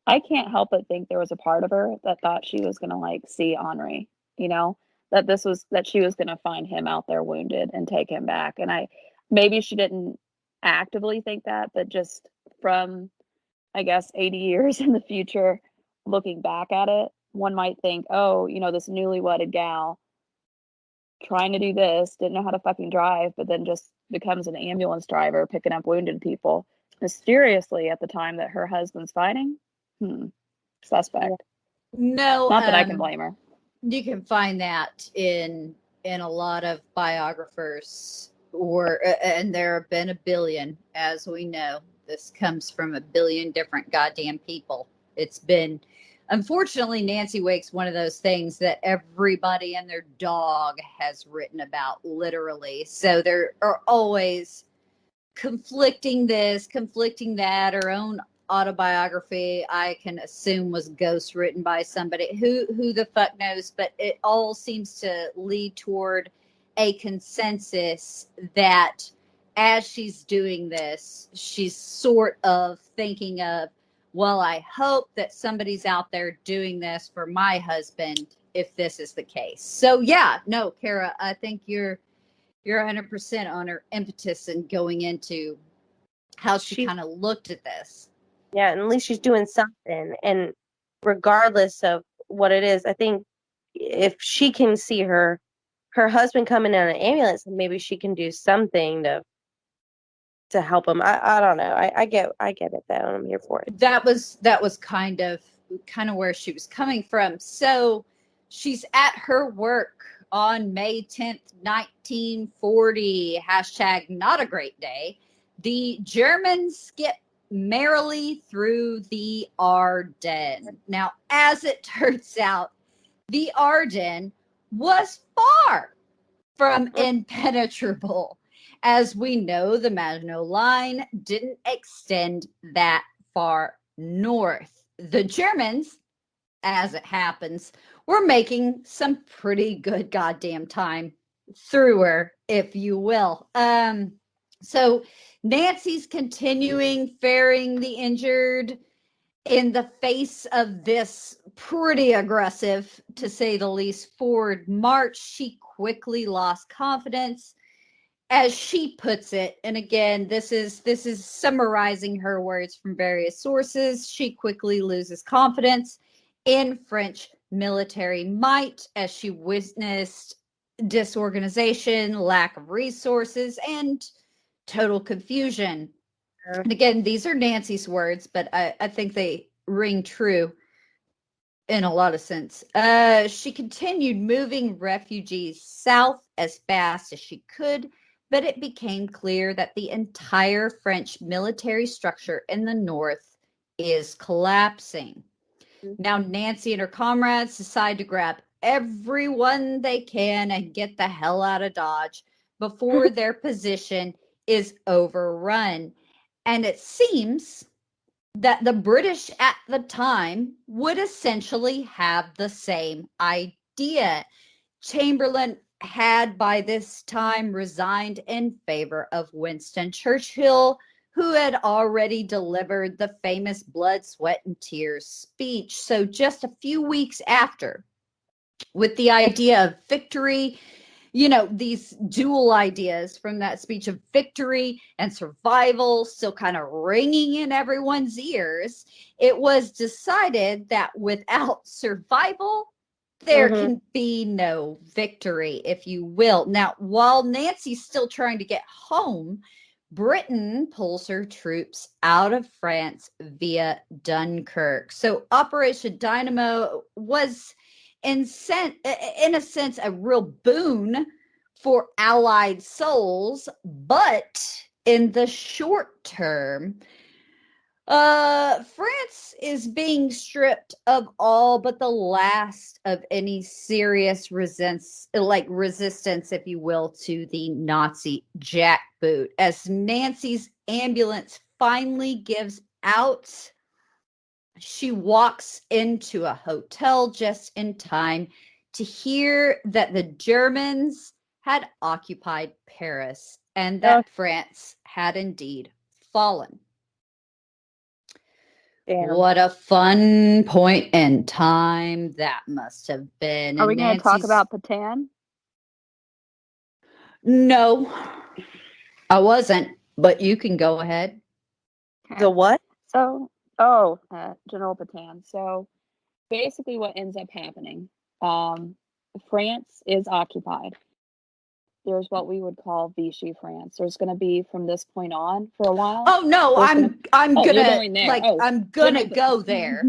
I can't help but think there was a part of her that thought she was going to, see Henri, that she was going to find him out there wounded and take him back. And maybe she didn't actively think that, but just from, I guess, 80 years in the future, looking back at it, one might think, oh, this newly wedded gal trying to do this, didn't know how to fucking drive, but then just becomes an ambulance driver picking up wounded people. mysteriously at the time that her husband's fighting. Suspect. No, Not that I can blame her. You can find that in a lot of biographers, and there have been a billion, as we know. This comes from a billion different goddamn people. It's been, unfortunately, Nancy Wake's one of those things that everybody and their dog has written about, literally. So there are always conflicting this, conflicting that. Her own autobiography, I can assume, was ghost written by somebody. Who the fuck knows? But it all seems to lead toward a consensus that as she's doing this, she's sort of thinking of, well, I hope that somebody's out there doing this for my husband if this is the case. So yeah, no, Kara, I think you're 100% on her impetus and going into how she kind of looked at this. Yeah, and at least she's doing something. And regardless of what it is, I think if she can see her husband coming in an ambulance, maybe she can do something to help him. I don't know. I get it though, and I'm here for it. That was kind of where she was coming from. So she's at her work on May 10th, 1940, hashtag not a great day. The Germans skip merrily through the Ardennes. Now, as it turns out, the Ardennes was far from impenetrable. As we know, the Maginot Line didn't extend that far north. The Germans, as it happens, were making some pretty good goddamn time through her, if you will. So Nancy's continuing ferrying the injured in the face of this pretty aggressive, to say the least, forward march. She quickly lost confidence, as she puts it. And again, this is summarizing her words from various sources. She quickly loses confidence in French military might as she witnessed disorganization, lack of resources, and total confusion. And again, these are Nancy's words, but I think they ring true in a lot of sense. She continued moving refugees south as fast as she could, but it became clear that the entire French military structure in the north is collapsing. Now, Nancy and her comrades decide to grab everyone they can and get the hell out of Dodge before their position is overrun. And it seems that the British at the time would essentially have the same idea. Chamberlain had by this time resigned in favor of Winston Churchill, who had already delivered the famous blood, sweat, and tears speech. So just a few weeks after, with the idea of victory, these dual ideas from that speech of victory and survival still kind of ringing in everyone's ears, it was decided that without survival, there can be no victory, if you will. Now, while Nancy's still trying to get home, Britain pulls her troops out of France via Dunkirk. So Operation Dynamo was in a sense a real boon for Allied souls, but in the short term, France is being stripped of all but the last of any serious resistance, if you will, to the Nazi jackboot. As Nancy's ambulance finally gives out, she walks into a hotel just in time to hear that the Germans had occupied Paris and that France had indeed fallen. Damn. What a fun point in time that must have been. Are we going to talk about Patan? No, I wasn't, but you can go ahead. The what? So, General Patan. So basically what ends up happening, France is occupied. there's what we would call Vichy France. There's going to be from this point on for a while. Oh no, I'm you're gonna going there. like Oh, I'm gonna go there.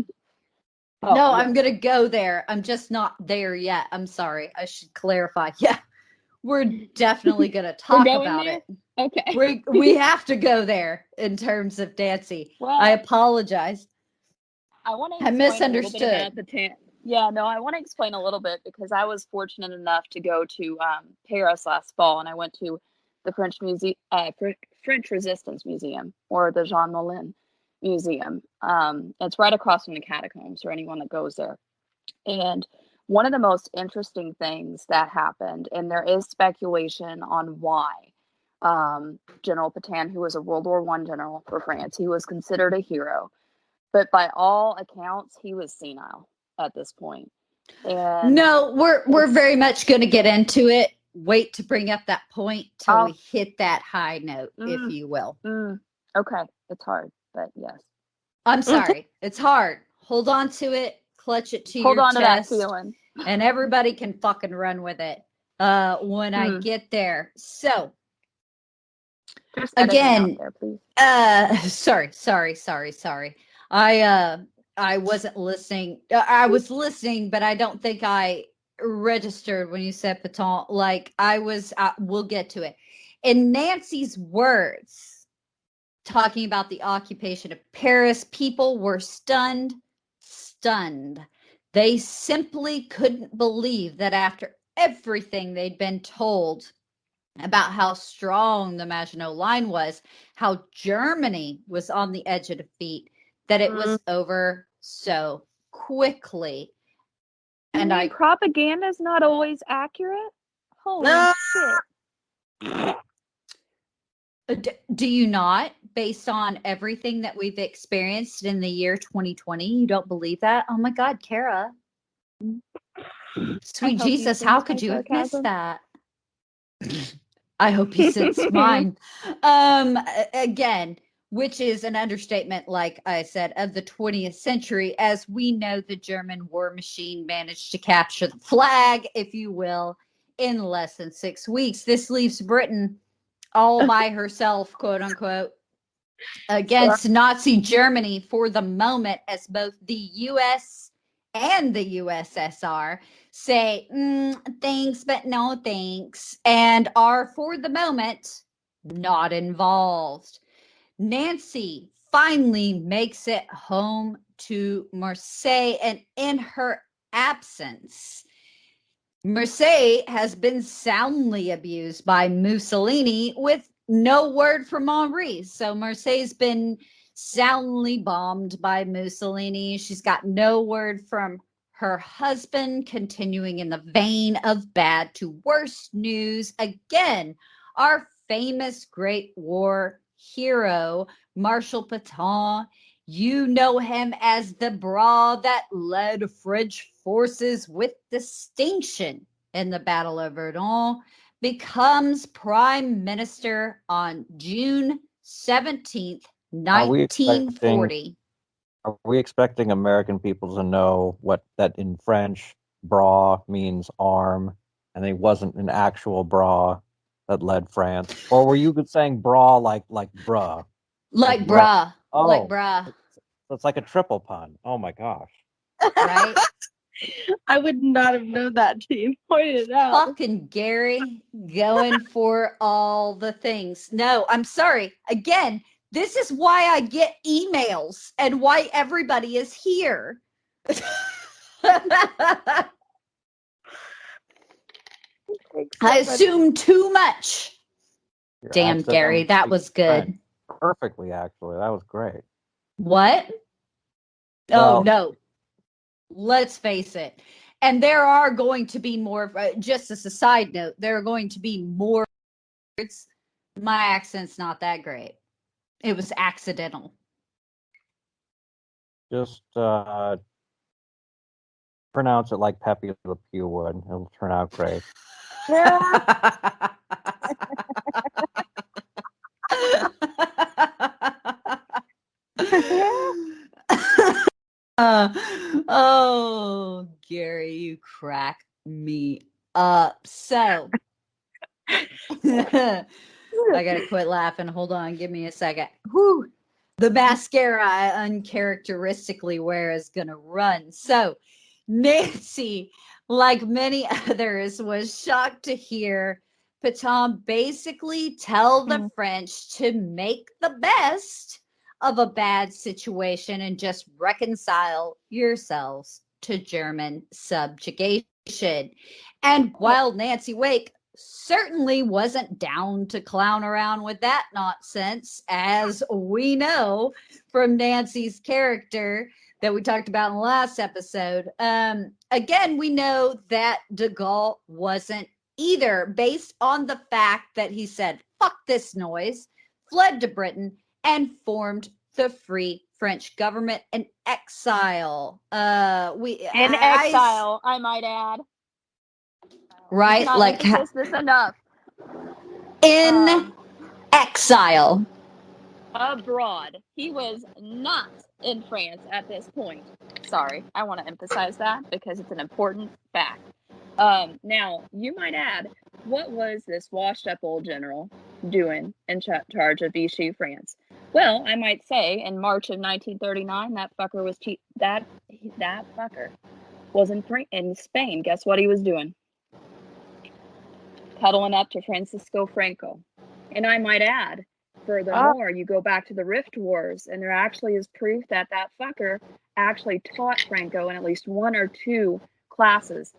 Oh, No, yeah. I'm gonna go there. I'm just not there yet. I'm sorry. I should clarify. Yeah, we're definitely gonna talk going about there? it. Okay. We have to go there in terms of Dancy. Well, I apologize. I want to I explain a little bit misunderstood. about the Yeah, no, I want to explain a little bit because I was fortunate enough to go to Paris last fall, and I went to the French Resistance Museum, or the Jean Moulin Museum. It's right across from the catacombs for anyone that goes there. And one of the most interesting things that happened, and there is speculation on why, General Pétain, who was a World War I general for France, he was considered a hero. But by all accounts, he was senile at this point. And No, we're very much going to get into it. Wait to bring up that point till we hit that high note, if you will. Okay, it's hard, but yes. I'm sorry. It's hard. Hold on to it. Clutch it to your chest. Hold on to that feeling. And everybody can fucking run with it when I get there. So, just again, there, please. Sorry. I wasn't listening. I was listening, but I don't think I registered when you said Pétain. Like I was. We'll get to it. In Nancy's words, talking about the occupation of Paris, people were stunned. They simply couldn't believe that after everything they'd been told about how strong the Maginot Line was, how Germany was on the edge of defeat, that it was over so quickly. And propaganda is not always accurate. Holy shit. Do you not, based on everything that we've experienced in the year 2020? You don't believe that? Oh my God, Kara. Sweet Jesus, how could you have missed that? I hope he sensed mine. Again, which is an understatement, like I said, of the 20th century. As we know, the German war machine managed to capture the flag, if you will, in less than 6 weeks. This leaves Britain all by herself, quote unquote, against Nazi Germany for the moment, as both the U.S. and the USSR say, thanks, but no thanks, and are for the moment not involved. Nancy finally makes it home to Marseille, and in her absence, Marseille has been soundly abused by Mussolini with no word from Henri. So Marseille's been soundly bombed by Mussolini. She's got no word from her husband, continuing in the vein of bad to worse news. Again, our famous Great War hero, Marshal Pétain. You know him as the bra that led French forces with distinction in the Battle of Verdun, becomes prime minister on June 17th, 1940. Are we expecting American people to know what that in French bra means arm, and it wasn't an actual bra that led France? Or were you saying bra like bruh? Like bruh. Oh, like bruh. So it's like a triple pun. Oh my gosh. Right? I would not have known that till you pointed it out. Fucking Gary going for all the things. No, I'm sorry. Again, this is why I get emails and why everybody is here. I assume too much. Damn, Gary, that was good. Perfectly, actually. That was great. What? Well, oh, no. Let's face it. And there are going to be more, just as a side note, there are going to be more words. My accent's not that great. It was accidental. Just pronounce it like Pepe Le Pew would. It'll turn out great. Oh, Gary, you crack me up. So, I gotta quit laughing. Hold on, give me a second. Whew. The mascara I uncharacteristically wear is gonna run. So Nancy, like many others, was shocked to hear Pétain basically tell the French to make the best of a bad situation and just reconcile yourselves to German subjugation. And while Nancy Wake certainly wasn't down to clown around with that nonsense, as we know from Nancy's character that we talked about in the last episode. Again, we know that de Gaulle wasn't either, based on the fact that he said, fuck this noise, fled to Britain, and formed the Free French government in exile. Exile, I might add. Right? Not like emphasize this enough. In exile. Abroad. He was not in France at this point. Sorry, I want to emphasize that because it's an important fact. Now, you might add, what was this washed up old general doing in charge of Vichy, France? Well, I might say in March of 1939, that fucker was that fucker was in Spain. Guess what he was doing? Cuddling up to Francisco Franco. And I might add, furthermore, you go back to the Rift Wars, and there actually is proof that that fucker actually taught Franco in at least one or two classes.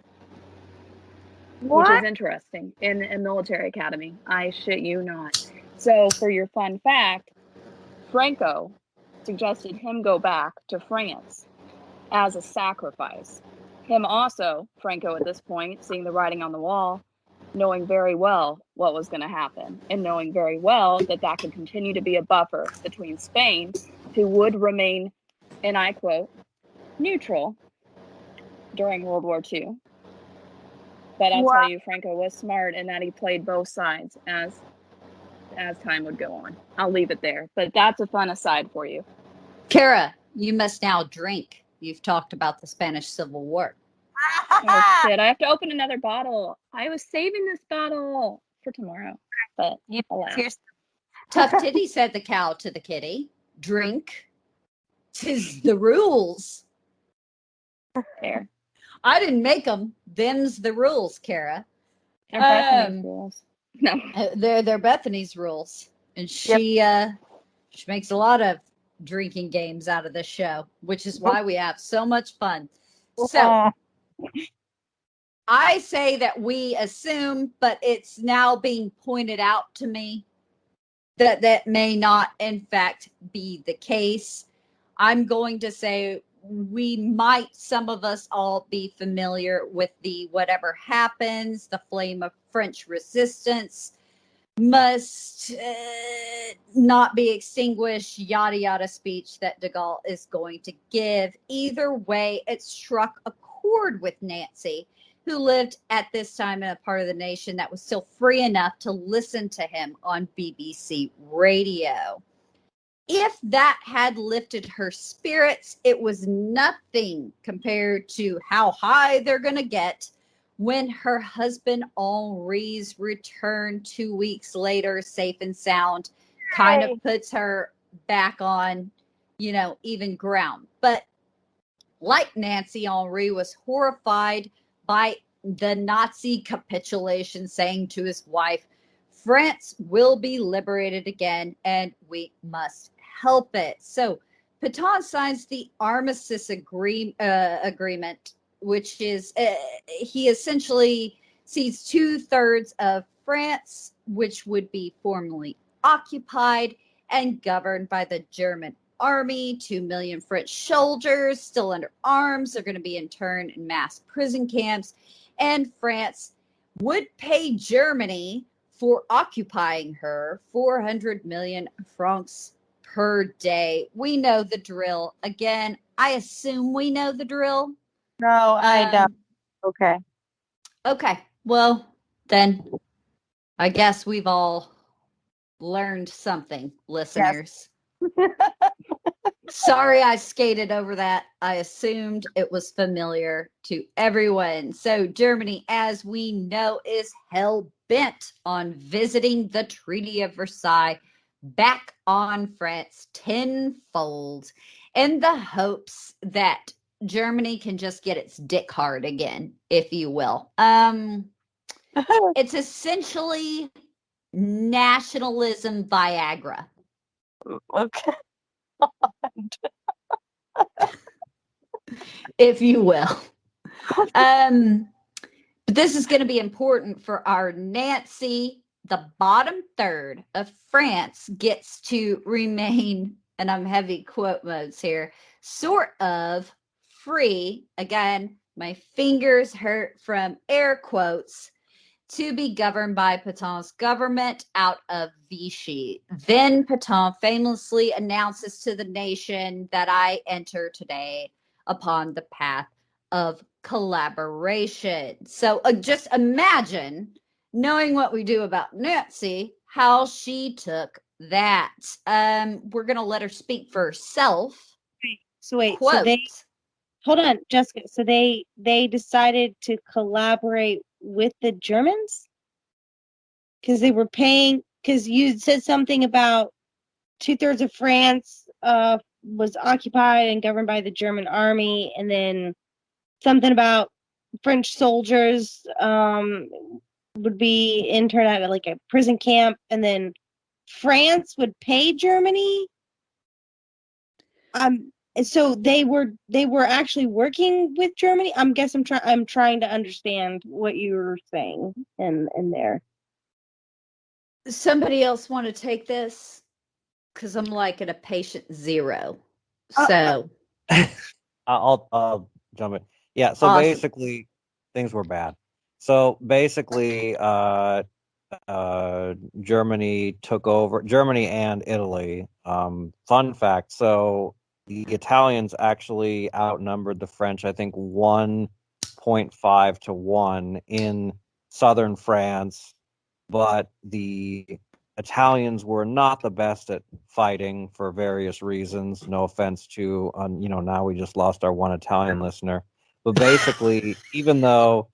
What? Which is interesting, in a military academy. I shit you not. So, for your fun fact, Franco suggested him go back to France as a sacrifice. Him also, Franco at this point, seeing the writing on the wall, knowing very well what was going to happen, and knowing very well that that could continue to be a buffer between Spain, who would remain, and I quote, neutral during World War II. But I'll tell you, Franco was smart in that he played both sides as time would go on. I'll leave it there. But that's a fun aside for you. Kara, you must now drink. You've talked about the Spanish Civil War. Oh shit, I have to open another bottle. I was saving this bottle for tomorrow. But alas. Tough Titty said the cow to the kitty. Drink. 'Tis the rules. Fair. I didn't make them. Them's the rules, Kara. They're Bethany's rules. No. They're Bethany's rules. And she makes a lot of drinking games out of this show, which is why we have so much fun. So I say that we assume, but it's now being pointed out to me that that may not, in fact, be the case. I'm going to say some of us all be familiar with the whatever happens, the flame of French resistance must not be extinguished, yada yada speech that de Gaulle is going to give. Either way, it struck a chord with Nancy, who lived at this time in a part of the nation that was still free enough to listen to him on BBC radio. If that had lifted her spirits, it was nothing compared to how high they're going to get when her husband Henri's return 2 weeks later, safe and sound, kind of puts her back on, even ground. But like Nancy, Henri was horrified by the Nazi capitulation, saying to his wife, France will be liberated again, and we must help it. So Pétain signs the armistice agreement, which is he essentially sees 2/3 of France, which would be formally occupied and governed by the German army. 2 million French soldiers still under arms are going to be interned in mass prison camps, and France would pay Germany for occupying her 400 million francs per day. We know the drill. Again, I assume we know the drill. No, I don't. Okay. Well, then I guess we've all learned something, listeners. Yes. Sorry I skated over that. I assumed it was familiar to everyone. So Germany, as we know, is hell bent on visiting the Treaty of Versailles back on France tenfold in the hopes that Germany can just get its dick hard again, if you will. It's essentially nationalism Viagra. Okay. If you will. But this is going to be important for our Nancy. The bottom third of France gets to remain, and I'm heavy quote modes here, sort of free. Again, my fingers hurt from air quotes, to be governed by Pétain's government out of Vichy. Then Pétain famously announces to the nation that I enter today upon the path of collaboration. So just imagine, knowing what we do about Nancy, how she took that. We're going to let her speak for herself. So wait, Quote. hold on, Jessica. So they decided to collaborate with the Germans because they were paying. Because you said something about 2/3 of France was occupied and governed by the German army, and then something about French soldiers would be interned at like a prison camp, and then France would pay Germany. So they were actually working with Germany. I'm trying to understand what you were saying in there. Somebody else want to take this? Because I'm like at a patient zero. So I'll jump in. Yeah, so Awesome. basically things were bad. So basically Germany took over, Germany and Italy. Fun fact, so the Italians actually outnumbered the French, I think 1.5 to 1 in southern France, but the Italians were not the best at fighting for various reasons. No offense to, now we just lost our one Italian listener. But basically, even though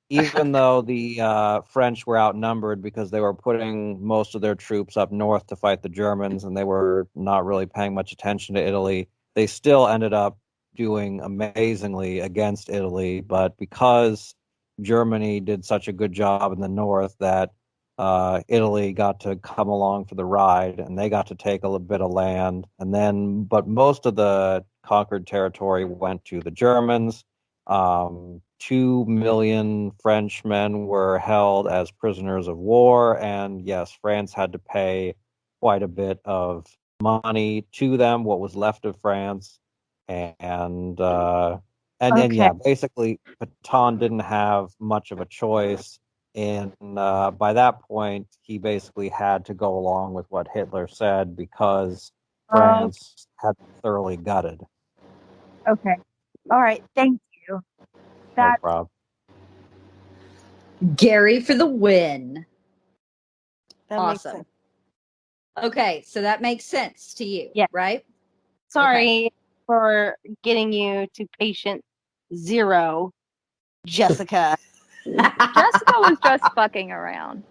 the French were outnumbered because they were putting most of their troops up north to fight the Germans, and they were not really paying much attention to Italy, they still ended up doing amazingly against Italy. But because Germany did such a good job in the north, that Italy got to come along for the ride, and they got to take a little bit of land. But most of the conquered territory went to the Germans. 2 million Frenchmen were held as prisoners of war, and yes, France had to pay quite a bit of money to them, what was left of France, and then Okay. basically Pétain didn't have much of a choice. And by that point, he basically had to go along with what Hitler said because France had been thoroughly gutted. Okay. All right. Thank you. No problem. Gary for the win. That makes Awesome. sense. Okay, so that makes sense to you, Yeah. right? Sorry for getting you to patient zero, Jessica. Jessica was just fucking around.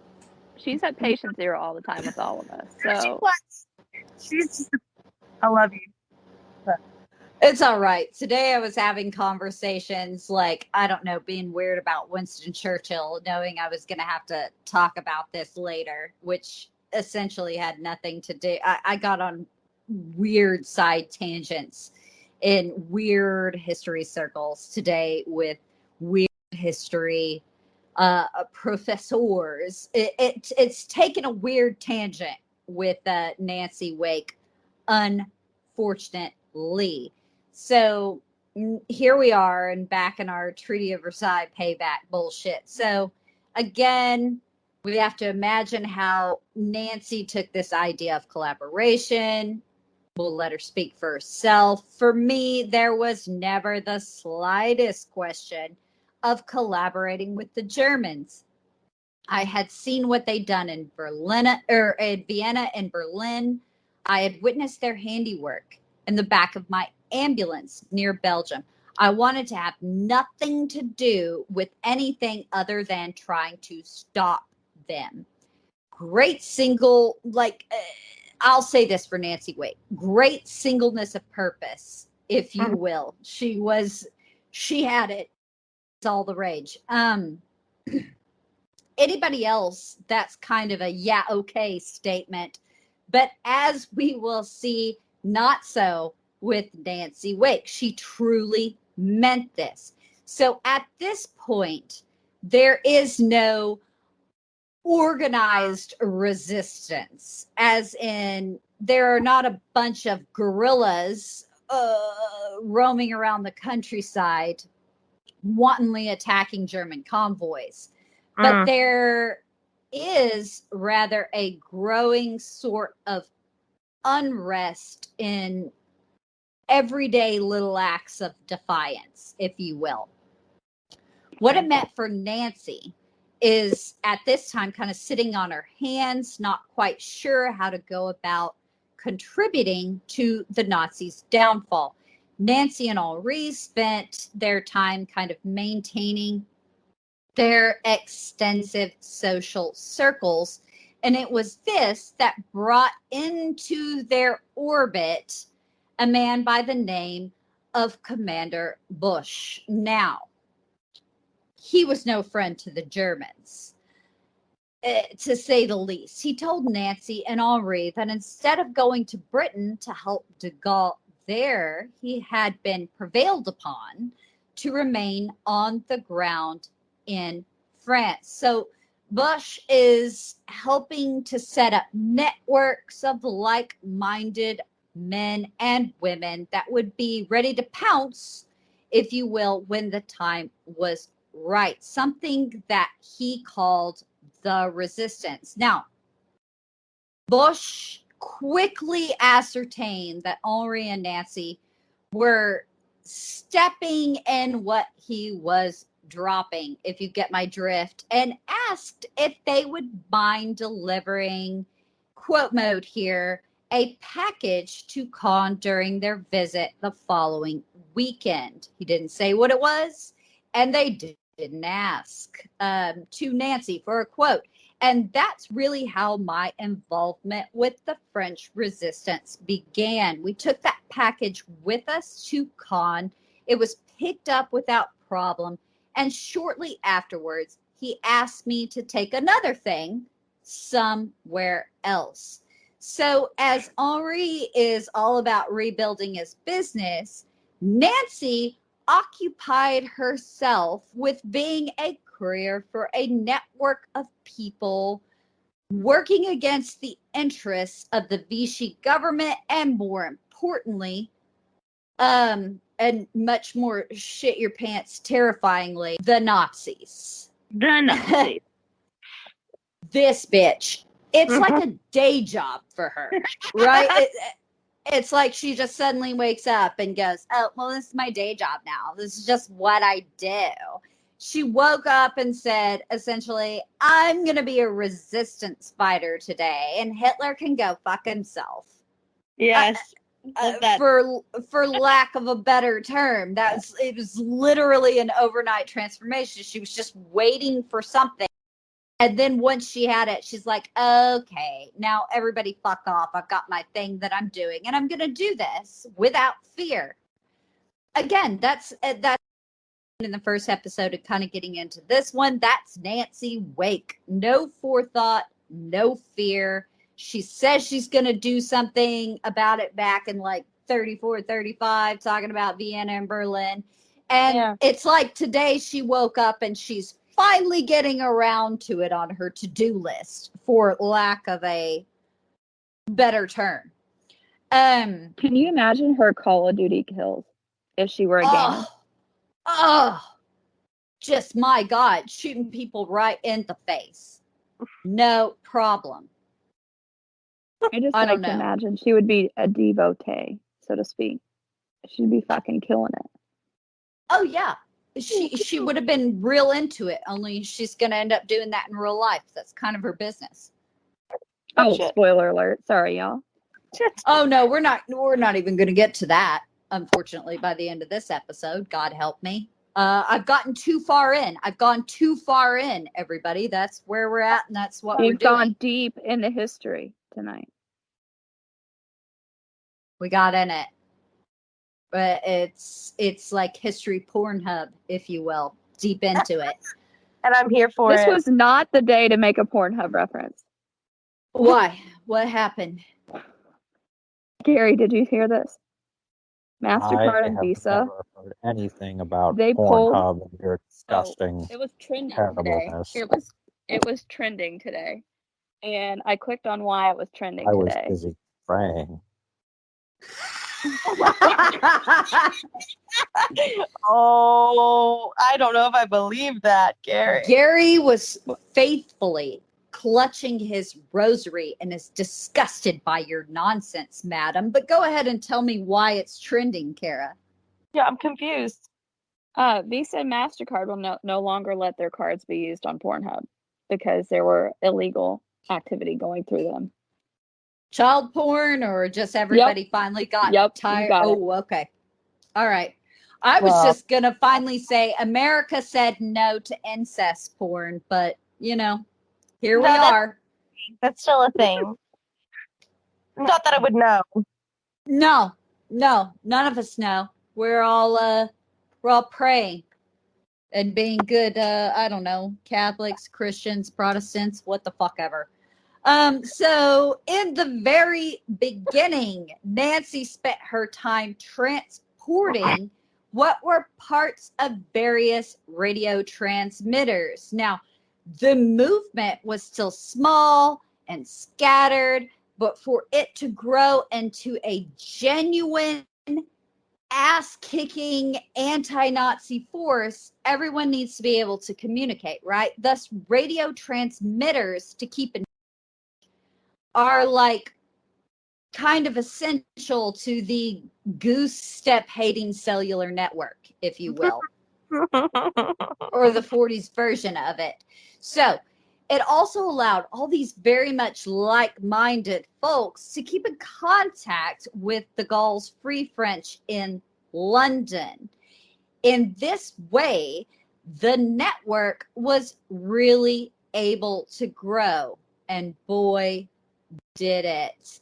She's at patient zero all the time with all of us. So She's just, I love you. It's all right. Today I was having conversations like, I don't know, being weird about Winston Churchill, knowing I was going to have to talk about this later, which essentially had nothing to do. I got on weird side tangents in weird history circles today with weird history professors. It's taken a weird tangent with Nancy Wake, unfortunately. So here we are and back in our Treaty of Versailles payback bullshit. So again, we have to imagine how Nancy took this idea of collaboration. We'll let her speak for herself. For me, there was never the slightest question of collaborating with the Germans. I had seen what they'd done in Vienna and Berlin. I had witnessed their handiwork in the back of my ambulance near Belgium. I wanted to have nothing to do with anything other than trying to stop them. Great single, I'll say this for Nancy Wake, great singleness of purpose, if you will. She had it. It's all the rage. Anybody else, that's kind of a yeah, okay statement. But as we will see, not so with Nancy Wake. She truly meant this. So at this point, there is no organized resistance, as in there are not a bunch of guerrillas roaming around the countryside wantonly attacking German convoys. But there is rather a growing sort of unrest in everyday little acts of defiance, if you will. What it meant for Nancy is at this time kind of sitting on her hands, not quite sure how to go about contributing to the Nazis' downfall. Nancy and Henri spent their time kind of maintaining their extensive social circles, and it was this that brought into their orbit a man by the name of Commander Busch. Now, he was no friend to the Germans, to say the least. He told Nancy and Henri that instead of going to Britain to help de Gaulle there, he had been prevailed upon to remain on the ground in France. So Busch is helping to set up networks of like-minded men and women that would be ready to pounce, if you will, when the time was right. Something that he called the resistance. Now, Busch quickly ascertained that Henri and Nancy were stepping in what he was dropping, if you get my drift, and asked if they would mind delivering, quote mode here, a package to Caen during their visit the following weekend. He didn't say what it was, and they didn't ask to Nancy for a quote. And that's really how my involvement with the French resistance began. We took that package with us to Caen. It was picked up without problem. And shortly afterwards, he asked me to take another thing somewhere else. So as Henri is all about rebuilding his business, Nancy occupied herself with being a courier for a network of people working against the interests of the Vichy government, and more importantly, and much more shit your pants terrifyingly, the Nazis. The Nazis. This bitch. It's like a day job for her, right? It's like she just suddenly wakes up and goes, oh, well, this is my day job now. This is just what I do. She woke up and said, essentially, I'm going to be a resistance fighter today, and Hitler can go fuck himself. Yes. For lack of a better term, it was literally an overnight transformation. She was just waiting for something. And then once she had it, she's like, okay, now everybody fuck off. I've got my thing that I'm doing, and I'm going to do this without fear. Again, that's in the first episode and kind of getting into this one. That's Nancy Wake. No forethought, no fear. She says she's going to do something about it back in like 34, 35, talking about Vienna and Berlin. And It's like today she woke up and she's finally getting around to it on her to-do list, for lack of a better term. Can you imagine her Call of Duty kills if she were a gamer? Just my God, shooting people right in the face. No problem. I just like to imagine she would be a devotee, so to speak. She'd be fucking killing it. Oh yeah. She would have been real into it, only she's going to end up doing that in real life. That's kind of her business. Oh, spoiler alert. Sorry, y'all. Oh no, we're not even going to get to that, unfortunately, by the end of this episode. God help me. I've gotten too far in. I've gone too far in, everybody. That's where we're at, and that's what we're You've doing. gone deep into history tonight. We got in it. But it's like history Pornhub, if you will, deep into it. And I'm here for This it. was not the day to make a Pornhub reference. Why? What happened? Gary, did you hear this? I MasterCard and have Visa. never heard anything about They pulled- Pornhub and your disgusting It was trending today. terribleness. It was trending today. And I clicked on why it was trending I was today. busy praying. Oh, I don't know if I believe that, Gary. Gary was faithfully clutching his rosary and is disgusted by your nonsense, madam. But go ahead and tell me why it's trending, Kara. Yeah, I'm confused. Visa and MasterCard will no longer let their cards be used on Pornhub because there were illegal activity going through them. Child porn, or just everybody finally got tired? Oh, okay. All right. I was just going to finally say America said no to incest porn, but, you know, here we are. That's still a thing. Not that I would know. No, none of us know. We're all praying and being good, I don't know, Catholics, Christians, Protestants, what the fuck ever. So in the very beginning, Nancy spent her time transporting what were parts of various radio transmitters. Now, the movement was still small and scattered, but for it to grow into a genuine ass-kicking anti-Nazi force, everyone needs to be able to communicate, right? Thus, radio transmitters, to keep in are like kind of essential to the goose step hating cellular network, if you will, or the 40s version of it. So it also allowed all these very much like-minded folks to keep in contact with the Gauls Free French in London. In this way, the network was really able to grow, and boy, did it.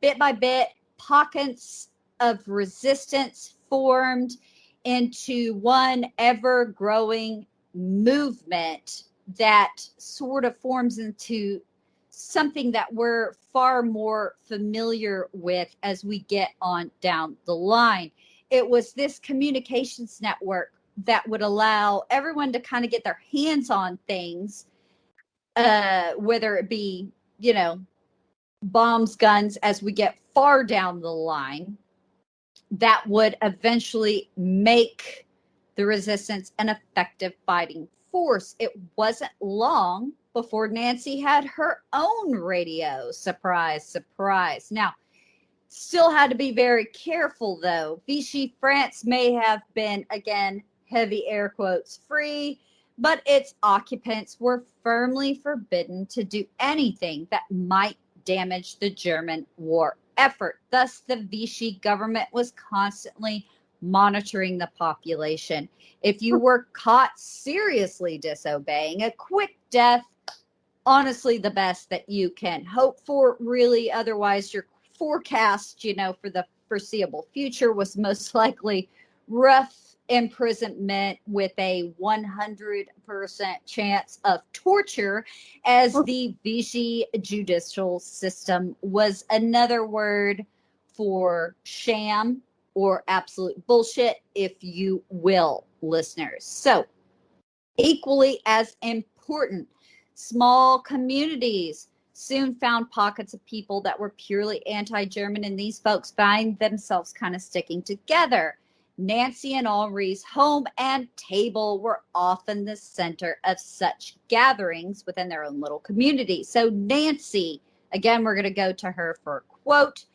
Bit by bit, pockets of resistance formed into one ever-growing movement that sort of forms into something that we're far more familiar with as we get on down the line. It was this communications network that would allow everyone to kind of get their hands on things, whether it be, you know, bombs, guns, as we get far down the line, that would eventually make the resistance an effective fighting force. It wasn't long before Nancy had her own radio. Surprise, surprise. Now, still had to be very careful, though. Vichy France may have been, again, heavy air quotes, free, but its occupants were firmly forbidden to do anything that might damage the German war effort. Thus, the Vichy government was constantly monitoring the population. If you were caught seriously disobeying, a quick death, honestly, the best that you can hope for, really. Otherwise, your forecast, you know, for the foreseeable future was most likely rough imprisonment with a 100% chance of torture, as the Vichy judicial system was another word for sham or absolute bullshit, if you will, listeners. So, equally as important, small communities soon found pockets of people that were purely anti-German, and these folks find themselves kind of sticking together. Nancy and Henri's home and table were often the center of such gatherings within their own little community. So Nancy, again, we're going to go to her for a quote.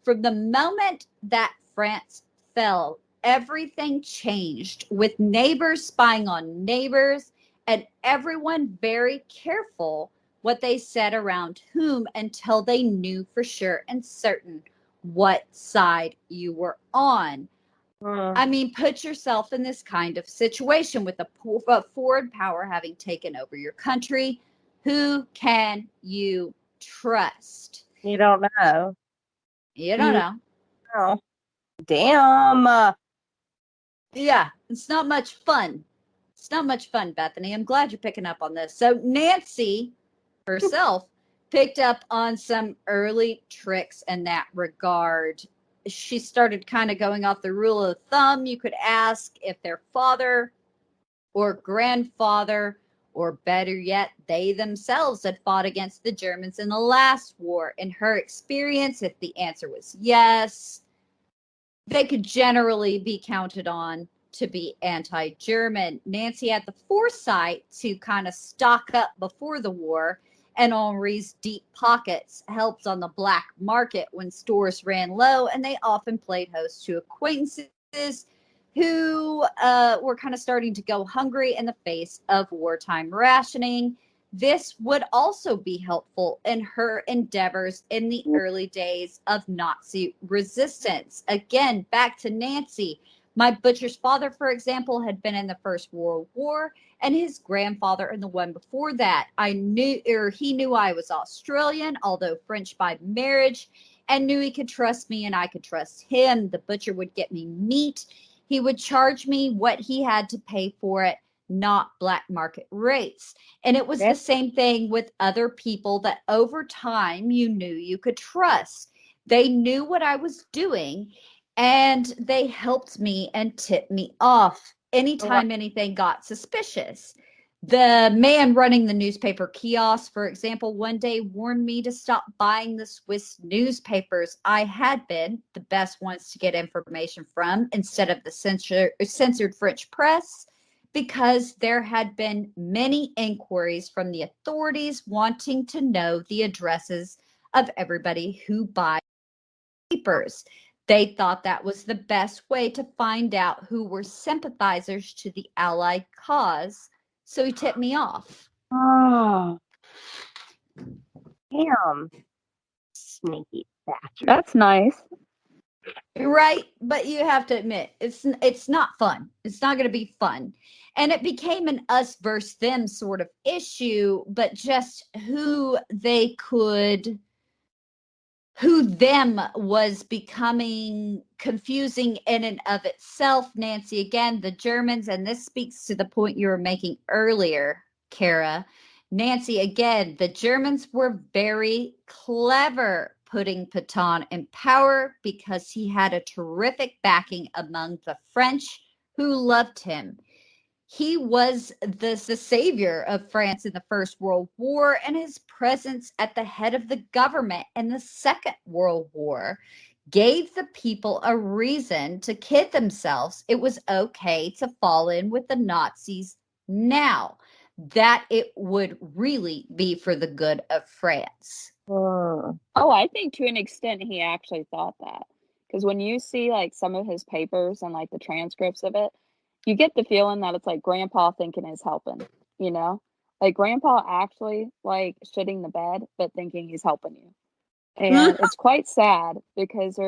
From the moment that France fell, everything changed, with neighbors spying on neighbors and everyone very careful what they said around whom until they knew for sure and certain what side you were on. I mean, put yourself in this kind of situation with a foreign power having taken over your country. Who can you trust? You don't know. You don't know. Oh, damn. Yeah, it's not much fun. It's not much fun, Bethany. I'm glad you're picking up on this. So Nancy herself picked up on some early tricks in that regard. She started kind of going off the rule of thumb. You could ask if their father or grandfather, or better yet, they themselves had fought against the Germans in the last war. In her experience, if the answer was yes, they could generally be counted on to be anti-German. Nancy had the foresight to kind of stock up before the war, and Henri's deep pockets helped on the black market when stores ran low, and they often played host to acquaintances who were kind of starting to go hungry in the face of wartime rationing. This would also be helpful in her endeavors in the early days of Nazi resistance. Again, back to Nancy. My butcher's father, for example, had been in the First World War, and his grandfather in the one before that. He knew I was Australian, although French by marriage, and knew he could trust me and I could trust him. The butcher would get me meat. He would charge me what he had to pay for it, not black market rates. And it was the same thing with other people that over time you knew you could trust. They knew what I was doing, and they helped me and tipped me off anytime anything got suspicious. The man running the newspaper kiosk, for example, one day warned me to stop buying the Swiss newspapers. I had been the best ones to get information from instead of the censored French press, because there had been many inquiries from the authorities wanting to know the addresses of everybody who buys papers. They thought that was the best way to find out who were sympathizers to the Allied cause. So he tipped me off. Oh, damn. Sneaky bastard. That's nice. Right, but you have to admit it's not fun. It's not going to be fun. And it became an us versus them sort of issue, but just who them was becoming confusing in and of itself. Nancy, again, the Germans, and this speaks to the point you were making earlier, Kara. Nancy, again, the Germans were very clever putting Pétain in power because he had a terrific backing among the French who loved him. He was the savior of France in the First World War, and his presence at the head of the government in the Second World War gave the people a reason to kid themselves it was okay to fall in with the Nazis now, that it would really be for the good of France. Oh, I think to an extent he actually thought that. Because when you see like some of his papers and like the transcripts of it, you get the feeling that it's like grandpa thinking he's helping, you know? Like grandpa actually like shitting the bed, but thinking he's helping you. And it's quite sad because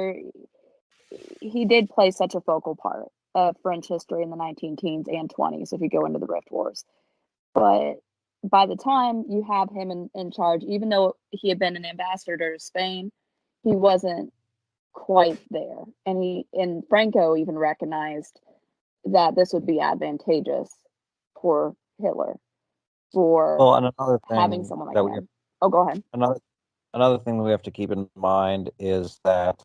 he did play such a focal part of French history in the 19 teens and 20s if you go into the Rift Wars. But by the time you have him in charge, even though he had been an ambassador to Spain, he wasn't quite there. And Franco even recognized that this would be advantageous for Hitler for And another having thing someone like that him. Oh, go ahead. another thing that we have to keep in mind is that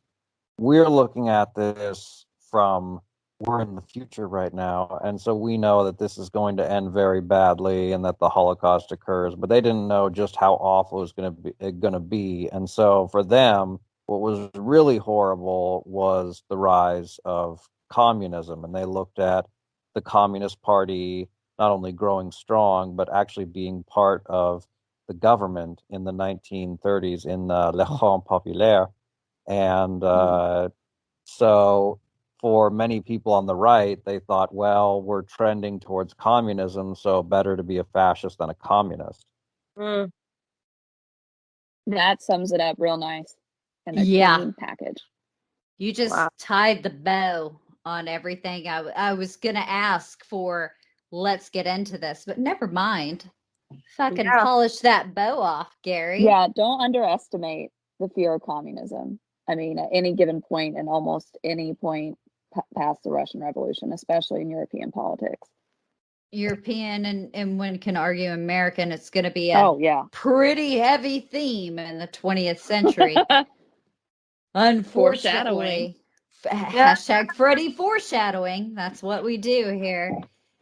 we're looking at this from we're in the future right now, and so we know that this is going to end very badly and that the Holocaust occurs, but they didn't know just how awful it was going to be. And so for them, what was really horrible was the rise of communism, and they looked at the Communist Party not only growing strong but actually being part of the government in the 1930s in Le Front Populaire. And so for many people on the right, they thought, well, we're trending towards communism, so better to be a fascist than a communist. That sums it up real nice in a Yeah. clean package. You just tied the bow on everything. I was going to ask for, let's get into this, but never mind. Fucking Yeah. polish that bow off, Gary. Yeah, don't underestimate the fear of communism. I mean, at any given point and almost any point past the Russian Revolution, especially in European politics. European and one can argue American, it's going to be a pretty heavy theme in the 20th century. Unfortunately, hashtag Freddy foreshadowing. That's what we do here.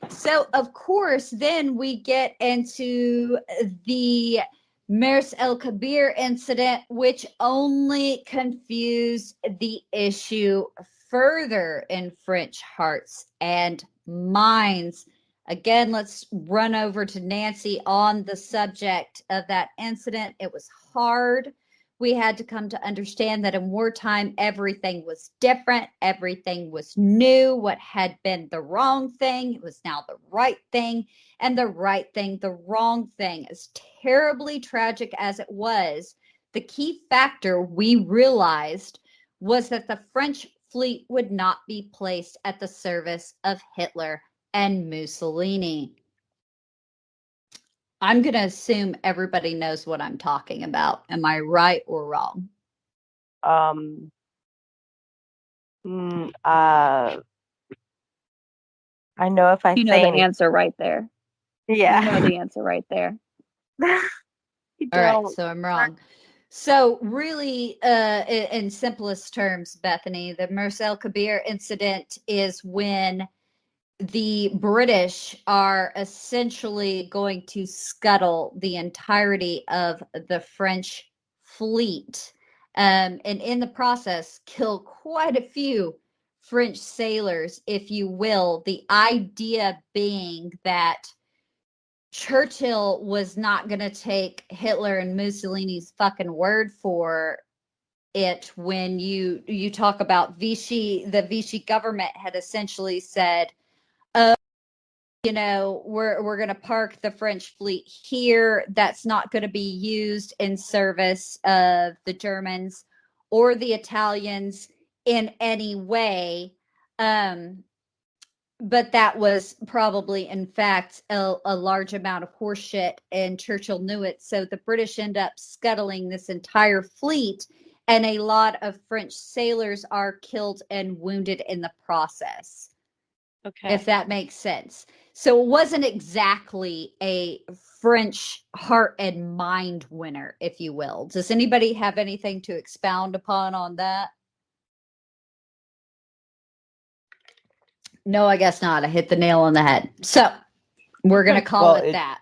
So, of course, then we get into the Mers El Kabir incident, which only confused the issue further in French hearts and minds. Again, let's run over to Nancy on the subject of that incident. It was hard. We had to come to understand that in wartime, everything was different. Everything was new. What had been the wrong thing was now the right thing. And the right thing, the wrong thing. As terribly tragic as it was, the key factor we realized was that the French fleet would not be placed at the service of Hitler and Mussolini. I'm going to assume everybody knows what I'm talking about. Am I right or wrong? I know if I You know the answer right there. Yeah. You know the answer right there. All right, so I'm wrong. So really, in simplest terms, Bethany, the Mers El Kabir incident is when the British are essentially going to scuttle the entirety of the French fleet, and in the process kill quite a few French sailors, if you will. The idea being that Churchill was not going to take Hitler and Mussolini's fucking word for it when you talk about Vichy. The Vichy government had essentially said, we're going to park the French fleet here. That's not going to be used in service of the Germans or the Italians in any way. But that was probably, in fact, a large amount of horseshit, and Churchill knew it. So the British end up scuttling this entire fleet, and a lot of French sailors are killed and wounded in the process. Okay. If that makes sense. So it wasn't exactly a French heart and mind winner, if you will. Does anybody have anything to expound upon on that? No, I guess not. I hit the nail on the head. So we're going to call it that.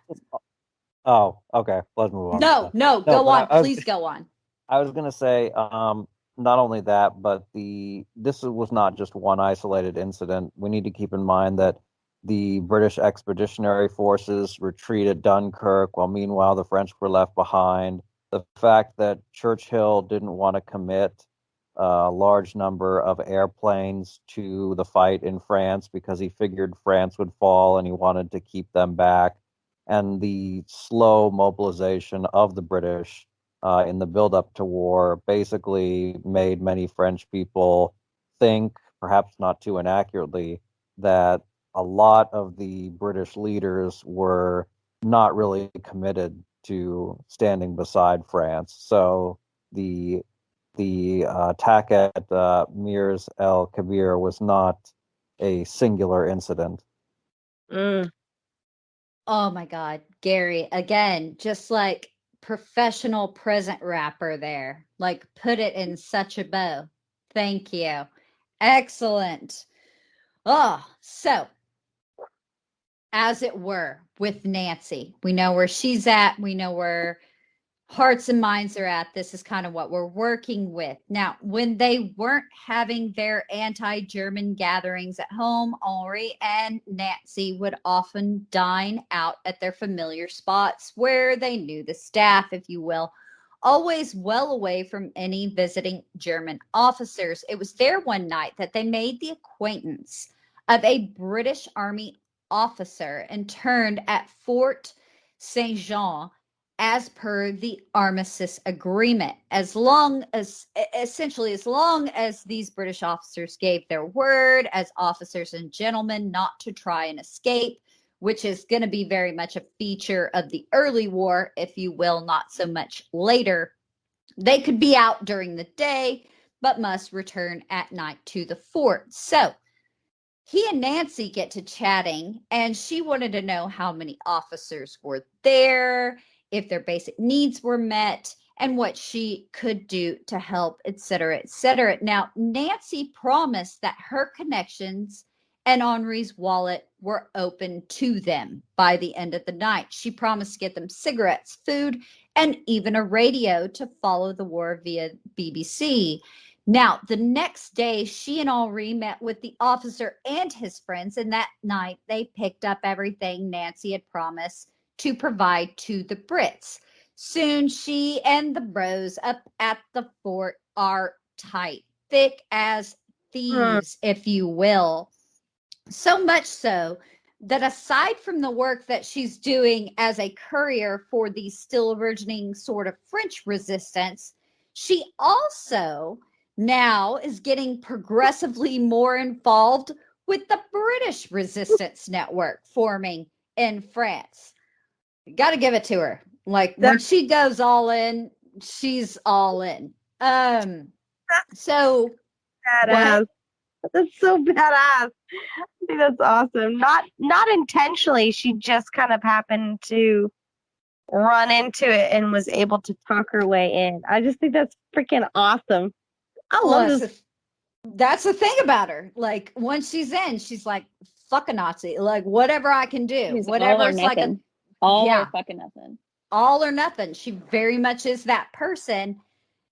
Oh, okay. Let's move on. No, go on. Please go on. I was going to say, not only that, but this was not just one isolated incident. We need to keep in mind that the British Expeditionary Forces retreated Dunkirk, while meanwhile the French were left behind. The fact that Churchill didn't want to commit a large number of airplanes to the fight in France because he figured France would fall and he wanted to keep them back, and the slow mobilization of the British in the build-up to war basically made many French people think, perhaps not too inaccurately, that a lot of the British leaders were not really committed to standing beside France. So the attack at Mers El Kabir was not a singular incident. Oh my God, Gary, again, just like professional present wrapper there. Like, put it in such a bow. Thank you. Excellent. Oh, so as it were, with Nancy, we know where she's at. We know where hearts and minds are at. This is kind of what we're working with. Now, when they weren't having their anti-German gatherings at home, Henri and Nancy would often dine out at their familiar spots where they knew the staff, if you will, always well away from any visiting German officers. It was there one night that they made the acquaintance of a British Army officer interned at Fort Saint Jean as per the armistice agreement. As long as these British officers gave their word as officers and gentlemen not to try and escape, which is going to be very much a feature of the early war, if you will, not so much later. They could be out during the day, but must return at night to the fort. So he and Nancy get to chatting, and she wanted to know how many officers were there, if their basic needs were met, and what she could do to help, etc., etc. Now, Nancy promised that her connections and Henri's wallet were open to them by the end of the night. She promised to get them cigarettes, food, and even a radio to follow the war via BBC. Now, the next day, she and Henri met with the officer and his friends, and that night they picked up everything Nancy had promised to provide to the Brits. Soon, she and the bros up at the fort are tight, thick as thieves, if you will. So much so that aside from the work that she's doing as a courier for the still originating sort of French resistance, she also now is getting progressively more involved with the British resistance network forming in France. Got to give it to her. Like when she goes all in, she's all in. So badass. That's so badass. I think that's awesome. Not intentionally. She just kind of happened to run into it and was able to talk her way in. I just think that's freaking awesome. I love this. That's the thing about her. Like once she's in, she's like, fuck a Nazi. Like whatever I can do. She's whatever all or it's nothing. like all or fucking nothing. All or nothing. She very much is that person.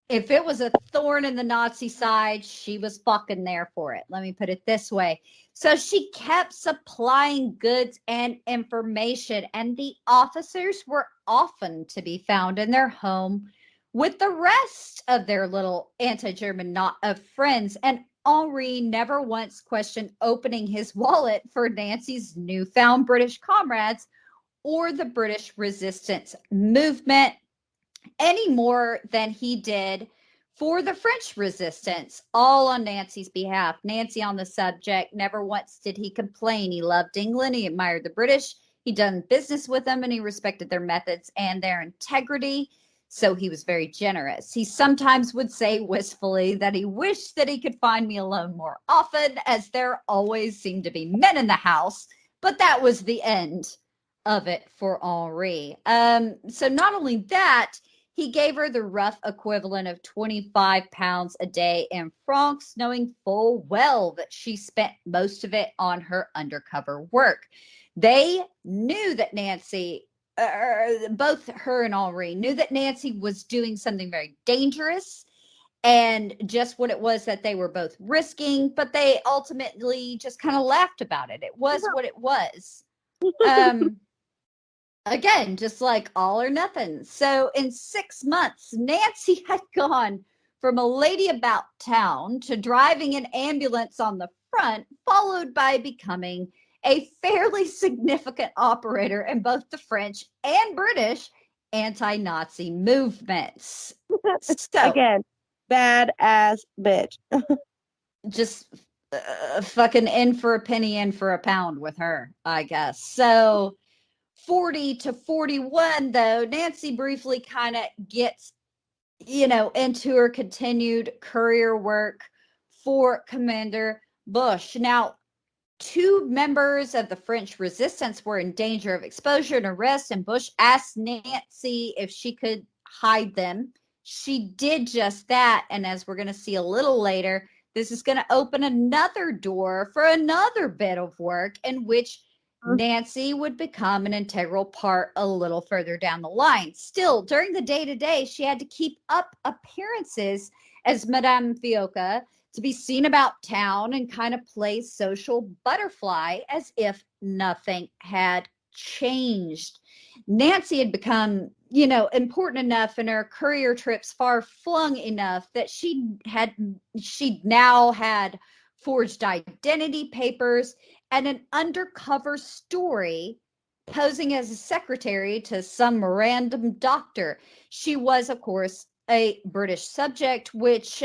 If it was a thorn in the Nazi side, she was fucking there for it. Let me put it this way. So she kept supplying goods and information, and the officers were often to be found in their home with the rest of their little anti-German knot of friends. And Henri never once questioned opening his wallet for Nancy's newfound British comrades or the British resistance movement any more than he did for the French resistance, all on Nancy's behalf. Nancy on the subject, never once did he complain. He loved England. He admired the British. He'd done business with them, and he respected their methods and their integrity. So he was very generous. He sometimes would say wistfully that he wished that he could find me alone more often, as there always seemed to be men in the house. But that was the end of it for Henri. So not only that, he gave her the rough equivalent of 25 pounds a day in francs, knowing full well that she spent most of it on her undercover work. They knew that Nancy, both her and Henri, knew that Nancy was doing something very dangerous and just what it was that they were both risking, but they ultimately just kind of laughed about it. It was what it was. Again, just like all or nothing. So in 6 months, Nancy had gone from a lady about town to driving an ambulance on the front, followed by becoming a fairly significant operator in both the French and British anti-Nazi movements. So, again, badass bitch. Just fucking in for a penny, in for a pound with her, I guess. So 40 to 41, though, Nancy briefly kind of gets, into her continued courier work for Commander Bush. Now, 2 members of the French resistance were in danger of exposure and arrest, and Bush asked Nancy if she could hide them. She did just that, and as we're going to see a little later, this is going to open another door for another bit of work in which Nancy would become an integral part a little further down the line. Still, during the day-to-day, she had to keep up appearances as Madame Fioca to be seen about town and kind of play social butterfly as if nothing had changed. Nancy had become, important enough in her courier trips, far-flung enough that she now had forged identity papers and an undercover story posing as a secretary to some random doctor. She was, of course, a British subject, which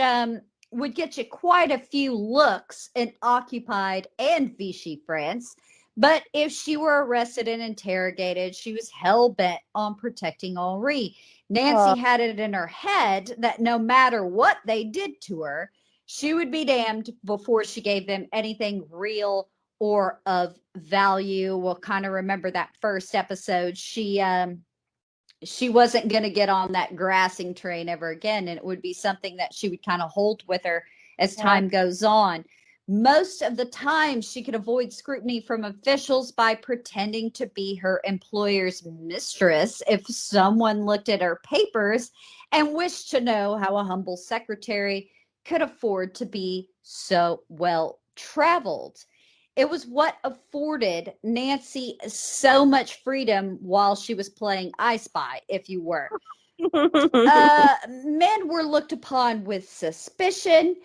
would get you quite a few looks in occupied and Vichy France. But if she were arrested and interrogated, she was hell-bent on protecting Henri. Nancy had it in her head that no matter what they did to her, she would be damned before she gave them anything real or of value. We'll kind of remember that first episode. She wasn't going to get on that grassing train ever again, and it would be something that she would kind of hold with her as time goes on. Most of the time, she could avoid scrutiny from officials by pretending to be her employer's mistress if someone looked at her papers and wished to know how a humble secretary could afford to be so well traveled. It was what afforded Nancy so much freedom while she was playing I Spy, if you were. Men were looked upon with suspicion,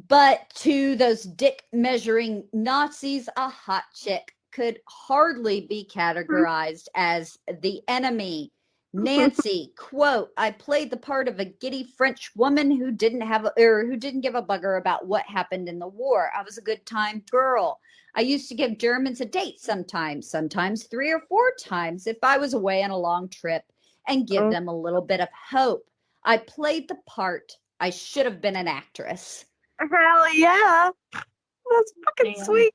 but to those dick-measuring Nazis, a hot chick could hardly be categorized as the enemy. Nancy, quote, I played the part of a giddy French woman who didn't give a bugger about what happened in the war. I was a good time girl. I used to give Germans a date sometimes 3 or 4 times if I was away on a long trip, and give them a little bit of hope. I played the part. I should have been an actress. Hell yeah. That's fucking sweet.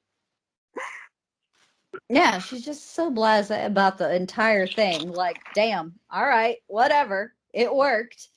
Yeah, she's just so blasé about the entire thing. Like, damn, all right, whatever. It worked.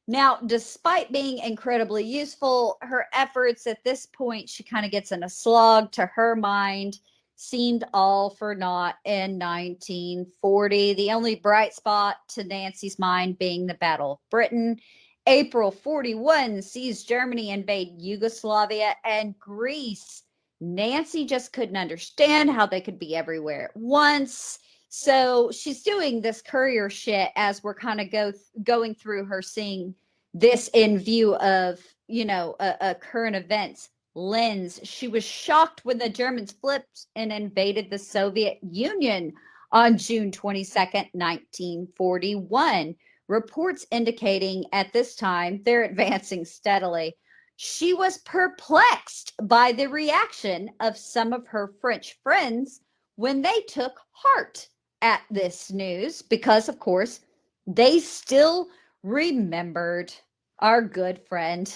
Now, despite being incredibly useful, her efforts at this point, she kind of gets in a slog. To her mind, seemed all for naught in 1940. The only bright spot to Nancy's mind being the Battle of Britain. April 41 sees Germany invade Yugoslavia and Greece. Nancy just couldn't understand how they could be everywhere at once. So she's doing this courier shit as we're kind of going through her seeing this in view of, a current events lens. She was shocked when the Germans flipped and invaded the Soviet Union on June 22nd, 1941. Reports indicating at this time they're advancing steadily. She was perplexed by the reaction of some of her French friends when they took heart at this news because, of course, they still remembered our good friend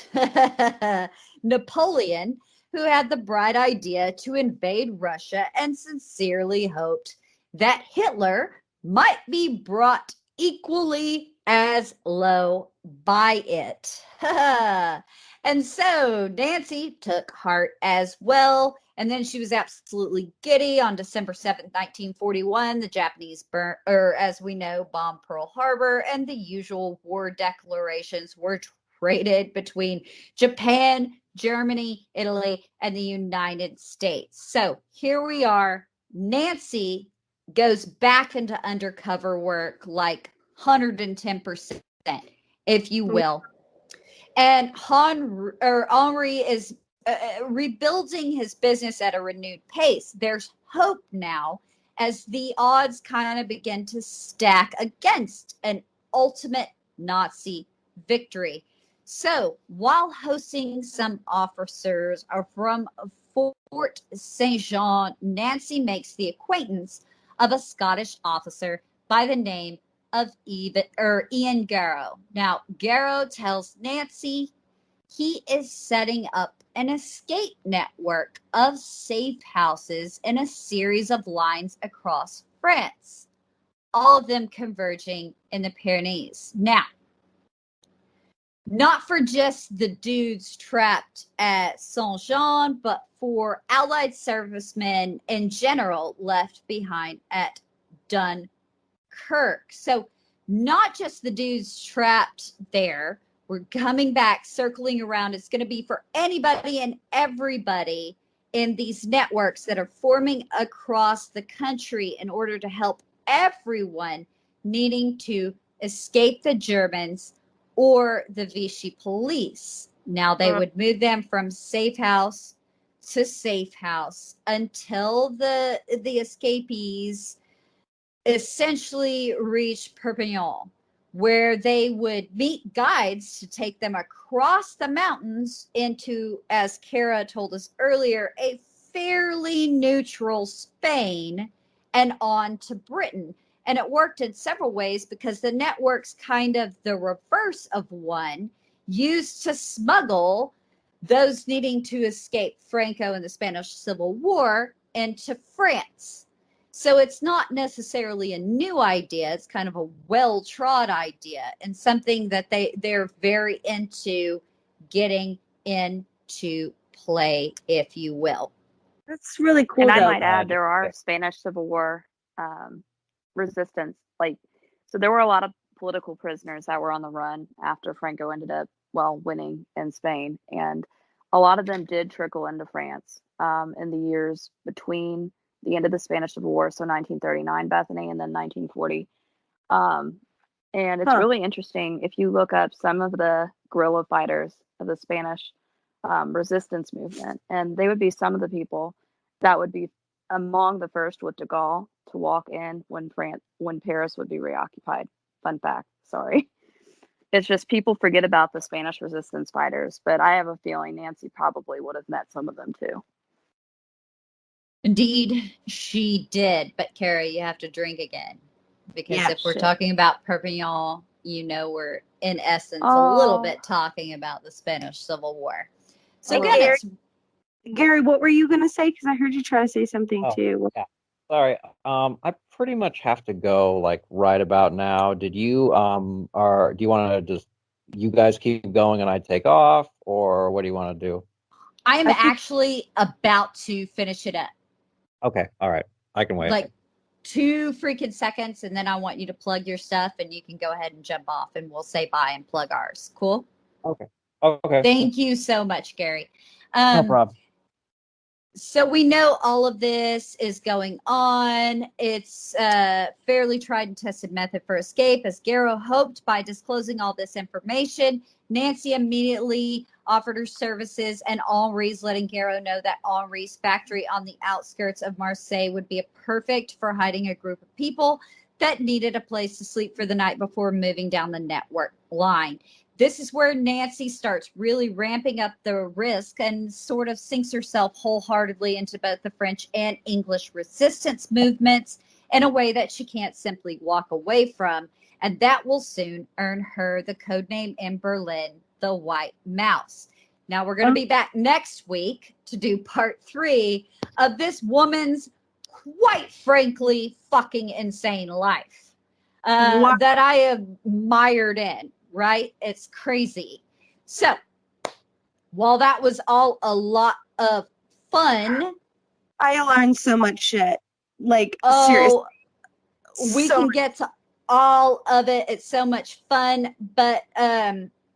Napoleon, who had the bright idea to invade Russia and sincerely hoped that Hitler might be brought equally as low by it. And so Nancy took heart as well. And then she was absolutely giddy. On December 7th, 1941, the Japanese as we know, bombed Pearl Harbor, and the usual war declarations were traded between Japan, Germany, Italy, and the United States. So here we are. Nancy goes back into undercover work like 110%, if you will. And Henri is rebuilding his business at a renewed pace. There's hope now as the odds kind of begin to stack against an ultimate Nazi victory. So while hosting some officers from Fort St. Jean, Nancy makes the acquaintance of a Scottish officer by the name of Ian Girod. Now, Girod tells Nancy he is setting up an escape network of safe houses in a series of lines across France, all of them converging in the Pyrenees. Now, not for just the dudes trapped at Saint-Jean, but for Allied servicemen in general left behind at Dunkirk. So not just the dudes trapped there. We're coming back, circling around. It's going to be for anybody and everybody in these networks that are forming across the country in order to help everyone needing to escape the Germans or the Vichy police. Now they would move them from safe house to safe house until the escapees essentially reach Perpignan, where they would meet guides to take them across the mountains into, as Kara told us earlier, a fairly neutral Spain and on to Britain. And it worked in several ways because the network's kind of the reverse of one, used to smuggle those needing to escape Franco and the Spanish Civil War into France. So it's not necessarily a new idea. It's kind of a well-trod idea and something that they're very into getting into play, if you will. That's really cool. And I though. might add, there are Spanish Civil War resistance. So there were a lot of political prisoners that were on the run after Franco ended up, winning in Spain. And a lot of them did trickle into France in the years between the end of the Spanish Civil War, so 1939, Bethany, and then 1940. And it's really interesting if you look up some of the guerrilla fighters of the Spanish resistance movement, and they would be some of the people that would be among the first with de Gaulle to walk in when Paris would be reoccupied. Fun fact, sorry. It's just people forget about the Spanish resistance fighters, but I have a feeling Nancy probably would have met some of them too. Indeed, she did. But Kara, you have to drink again, because if we're talking about Perpignan, we're in essence a little bit talking about the Spanish Civil War. So again, Gary, what were you going to say? Because I heard you try to say something too. Yeah. Sorry. I pretty much have to go right about now. Did you do you want to just you guys keep going and I take off, or what do you want to do? I am actually about to finish it up. Okay. All right. I can wait. 2 freaking seconds, and then I want you to plug your stuff, and you can go ahead and jump off, and we'll say bye and plug ours. Cool? Okay. Okay. Thank you so much, Gary. No problem. So we know all of this is going on. It's a fairly tried and tested method for escape. As Girod hoped, by disclosing all this information, Nancy immediately offered her services, and Henri's letting Girod know that Henri's factory on the outskirts of Marseille would be perfect for hiding a group of people that needed a place to sleep for the night before moving down the network line. This is where Nancy starts really ramping up the risk and sort of sinks herself wholeheartedly into both the French and English resistance movements in a way that she can't simply walk away from. And that will soon earn her the codename in Berlin, the White Mouse. Now we're going to be back next week to do part 3 of this woman's quite frankly fucking insane life that I have mired in. Right? It's crazy. So, while that was all a lot of fun, I learned so much shit. Seriously. We can get to all of it. It's so much fun, but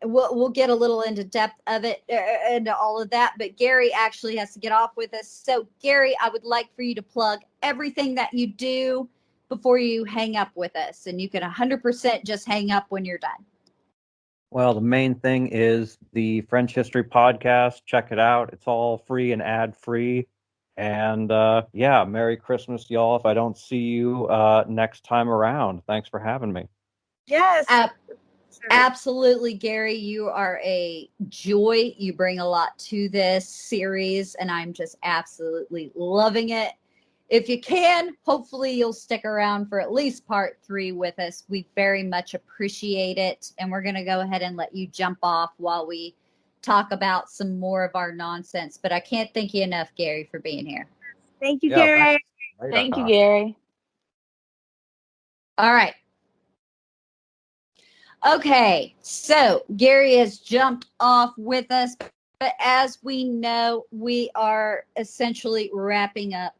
we'll get a little into depth of it, into all of that. But Gary actually has to get off with us. So, Gary, I would like for you to plug everything that you do before you hang up with us, and you can 100% just hang up when you're done. Well, the main thing is the French History Podcast. Check it out. It's all free and ad-free. And Merry Christmas, y'all, if I don't see you next time around. Thanks for having me. Yes. Absolutely, Gary. You are a joy. You bring a lot to this series, and I'm just absolutely loving it. If you can, hopefully you'll stick around for at least part 3 with us. We very much appreciate it. And we're going to go ahead and let you jump off while we talk about some more of our nonsense. But I can't thank you enough, Gary, for being here. Thank you, Gary. Thank you, Gary. All right. Okay. So Gary has jumped off with us. But as we know, we are essentially wrapping up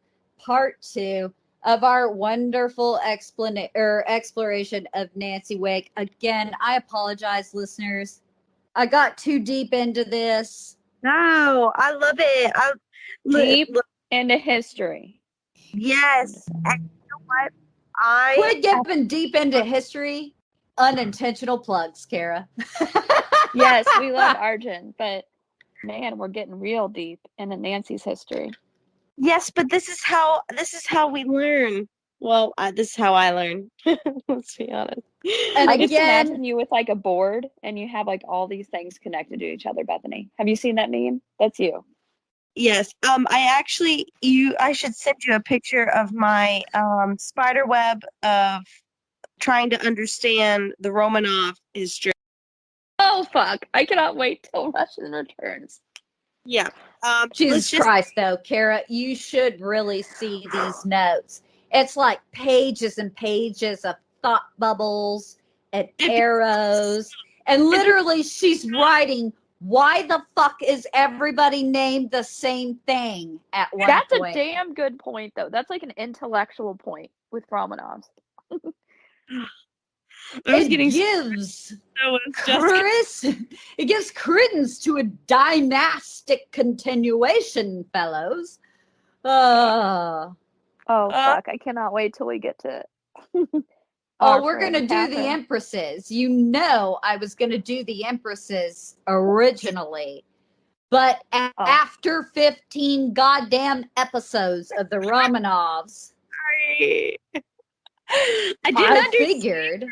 part 2 of our wonderful exploration of Nancy Wake. Again, I apologize, listeners. I got too deep into this. No, I love it. Deep into history. Yes. And you know what? Quit getting deep into history. Unintentional plugs, Kara. Yes, we love Arjun, but man, we're getting real deep into Nancy's history. Yes, but this is how we learn. Well, this is how I learn. Let's be honest. And I just again, imagine you with like a board and you have like all these things connected to each other, Bethany. Have you seen that meme? That's you. Yes. I should send you a picture of my spider web of trying to understand the Romanov history. Oh fuck. I cannot wait till Russian returns. Yeah. Jesus Christ, though, Kara, you should really see these notes. It's like pages and pages of thought bubbles and arrows. And literally, she's writing, why the fuck is everybody named the same thing at one That's point? a damn good point, though. That's like an intellectual point with Romanovs. It gives credence to a dynastic continuation, fellows. Oh, fuck. I cannot wait till we get to we're going to do the Empresses. You know I was going to do the Empresses originally. But after 15 goddamn episodes of the Romanovs, I figured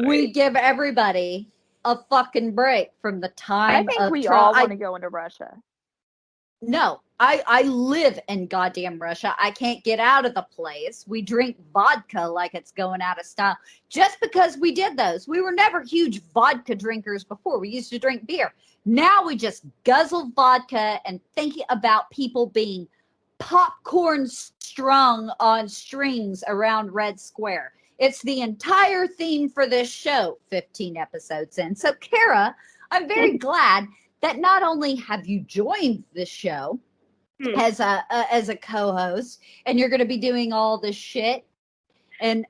we give everybody a fucking break from the time I think of we all want to go into Russia. No, I live in goddamn Russia. I can't get out of the place. We drink vodka like it's going out of style. Just because we did those. We were never huge vodka drinkers before. We used to drink beer. Now we just guzzle vodka and think about people being popcorn strung on strings around Red Square. It's the entire theme for this show, 15 episodes in. So, Kara, I'm very glad that not only have you joined this show as a co-host, and you're going to be doing all this shit, and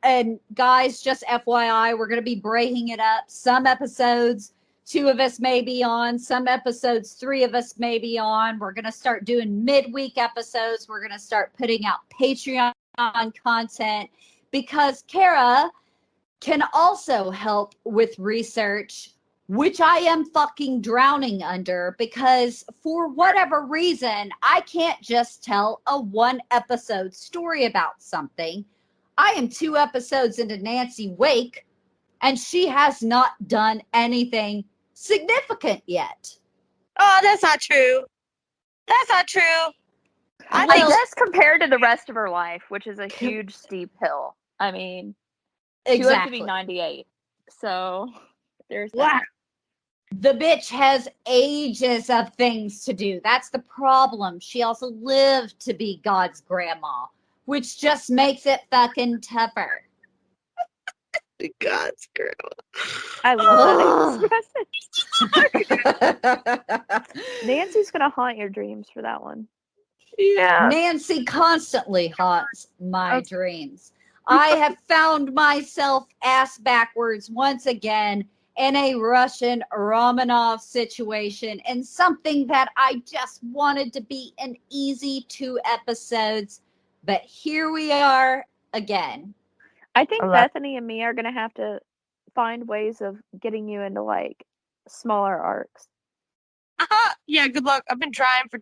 guys, just FYI, we're going to be breaking it up. Some episodes, 2 of us may be on. Some episodes, 3 of us may be on. We're going to start doing midweek episodes. We're going to start putting out Patreon content because Kara can also help with research, which I am fucking drowning under because for whatever reason, I can't just tell a 1 episode story about something. I am 2 episodes into Nancy Wake, and she has not done anything significant yet. Oh, that's not true. That's not true. I guess compared to the rest of her life, which is a huge steep hill. I mean, she lived to be 98. So there's that. The bitch has ages of things to do. That's the problem. She also lived to be God's grandma, which just makes it fucking tougher. God's grandma. I love that. Nancy's going to haunt your dreams for that one. Yeah. Nancy constantly haunts my dreams. I have found myself ass backwards once again in a Russian Romanov situation and something that I just wanted to be an easy 2 episodes. But here we are again. I think Bethany and me are going to have to find ways of getting you into like smaller arcs. Yeah, good luck. I've been trying for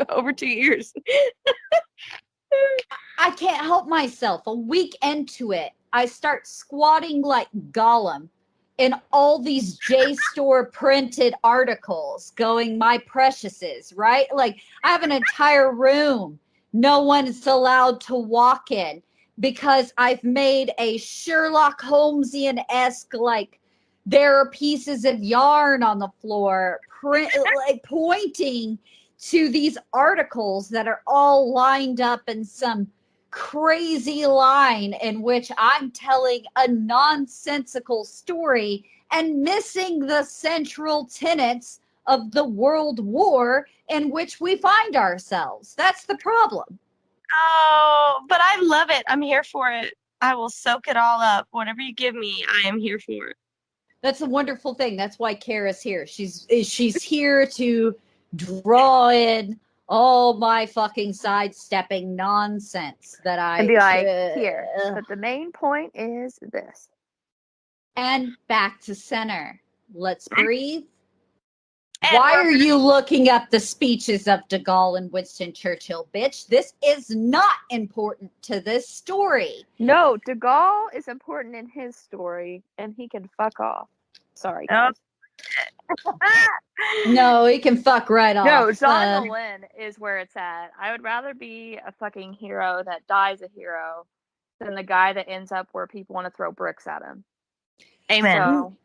over 2 years. I can't help myself. A week into it, I start squatting like Gollum in all these JSTOR printed articles going, my preciouses, right? Like I have an entire room no one is allowed to walk in because I've made a Sherlock Holmesian-esque, like there are pieces of yarn on the floor like pointing to these articles that are all lined up in some crazy line in which I'm telling a nonsensical story and missing the central tenets of the world war in which we find ourselves. That's the problem. Oh, but I love it. I'm here for it. I will soak it all up. Whatever you give me, I am here for it. That's a wonderful thing. That's why Kara's here. She's here to draw in all my fucking sidestepping nonsense that I and be like, here. But the main point is this. And back to center. Let's breathe. And Why are you looking up the speeches of de Gaulle and Winston Churchill, bitch? This is not important to this story. No, de Gaulle is important in his story, and he can fuck off. Sorry, guys. No, he can fuck right off. No, John Lynn is where it's at. I would rather be a fucking hero that dies a hero than the guy that ends up where people want to throw bricks at him. Amen. So,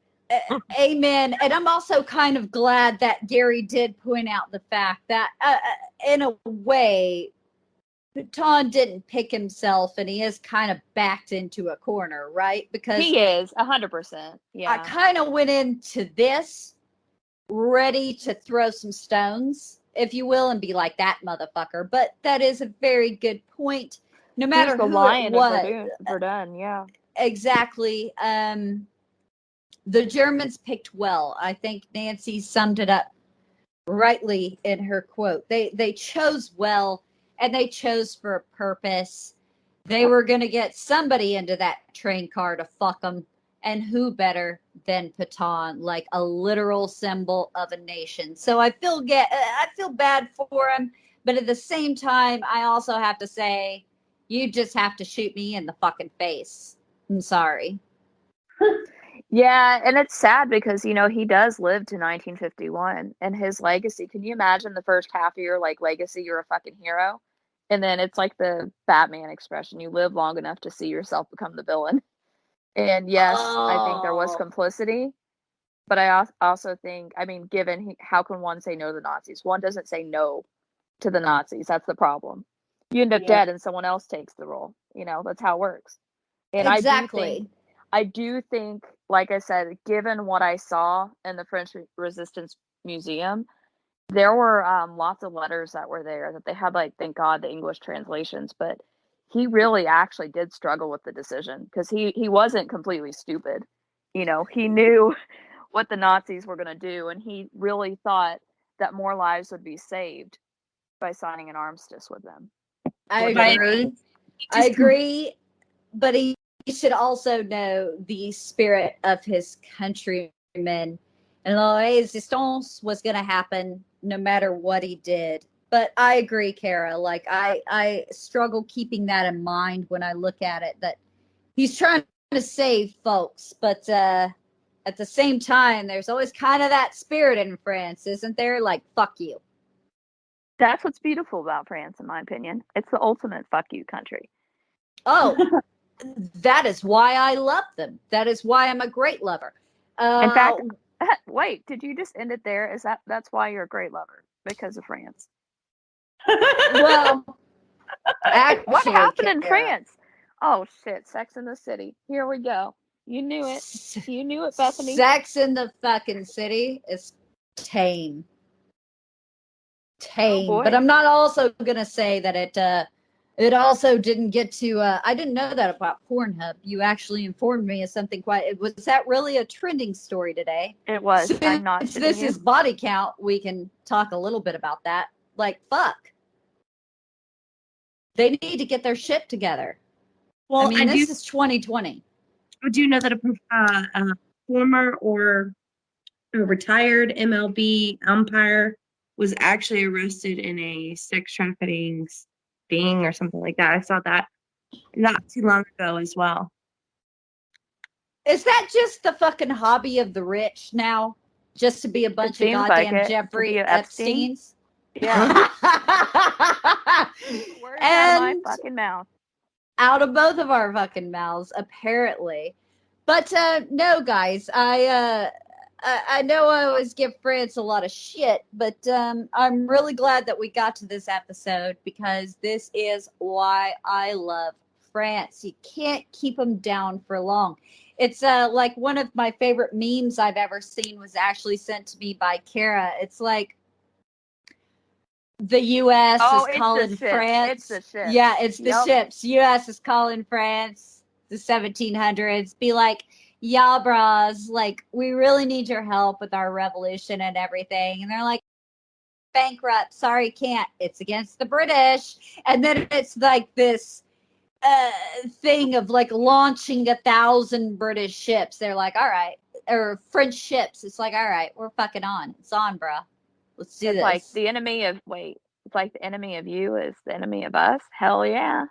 Amen. And I'm also kind of glad that Gary did point out the fact that, in a way, Ton didn't pick himself, and he is kind of backed into a corner, right? Because he is 100%. Yeah. I kind of went into this ready to throw some stones, if you will, and be like that motherfucker. But that is a very good point. No matter Here's the who lion it was, of Verdun, yeah. exactly. The Germans picked well. I think Nancy summed it up rightly in her quote. They chose well, and they chose for a purpose. They were going to get somebody into that train car to fuck them, and who better than Patton, like a literal symbol of a nation. So I feel bad for him, but at the same time, I also have to say, you just have to shoot me in the fucking face. I'm sorry. Yeah, and it's sad because, he does live to 1951, and his legacy, can you imagine the first half of your, legacy, you're a fucking hero? And then it's like the Batman expression, you live long enough to see yourself become the villain. And yes, I think there was complicity, but I also think, given how can one say no to the Nazis? One doesn't say no to the Nazis. That's the problem. You end up dead and someone else takes the role. That's how it works. And Exactly. I do think, like I said, given what I saw in the French Resistance Museum, there were lots of letters that were there that they had, thank God, the English translations, but he really actually did struggle with the decision because he wasn't completely stupid. He knew what the Nazis were going to do, and he really thought that more lives would be saved by signing an armistice with them. I agree, but he should also know the spirit of his countrymen, and la resistance was going to happen no matter what he did. But I agree, Kara. I struggle keeping that in mind when I look at it, that he's trying to save folks, but at the same time, there's always kind of that spirit in France, isn't there? Like, fuck you. That's what's beautiful about France, in my opinion. It's the ultimate fuck you country. Oh, that is why I love them. That is why I'm a great lover. In fact, wait, did you just end it there? That's why you're a great lover? Because of France? Well, actually, what happened in France? Oh shit, Sex in the City. Here we go. You knew it. You knew it, Bethany. Sex in the fucking City is tame. Oh, but I'm not also gonna say that it also didn't get to I didn't know that about Pornhub. You actually informed me of something was that really a trending story today? It was. I'm not Since this is body count, we can talk a little bit about that. Fuck, they need to get their shit together. Well, this is 2020. I do know that a former or a retired MLB umpire was actually arrested in a sex trafficking sting or something like that. I saw that not too long ago as well. Is that just the fucking hobby of the rich now? Just to be a bunch of goddamn Jeffrey Epsteins? Yeah. Words out of my fucking mouth. Out of both of our fucking mouths, apparently. But no, guys, I know I always give France a lot of shit, but I'm really glad that we got to this episode because this is why I love France. You can't keep them down for long. It's like one of my favorite memes I've ever seen was actually sent to me by Kara. It's like the U.S. is calling France. It's the ships. Yeah, it's the ships. U.S. is calling France, the 1700s. Be like, yeah, bras, we really need your help with our revolution and everything. And they're like, bankrupt. Sorry, can't. It's against the British. And then it's like this thing of launching 1,000 British ships. They're like, all right, or French ships. It's like, all right, we're fucking on. It's on, bruh. Let's do It's this. like the enemy of it's like the enemy of you is the enemy of us. Hell yeah.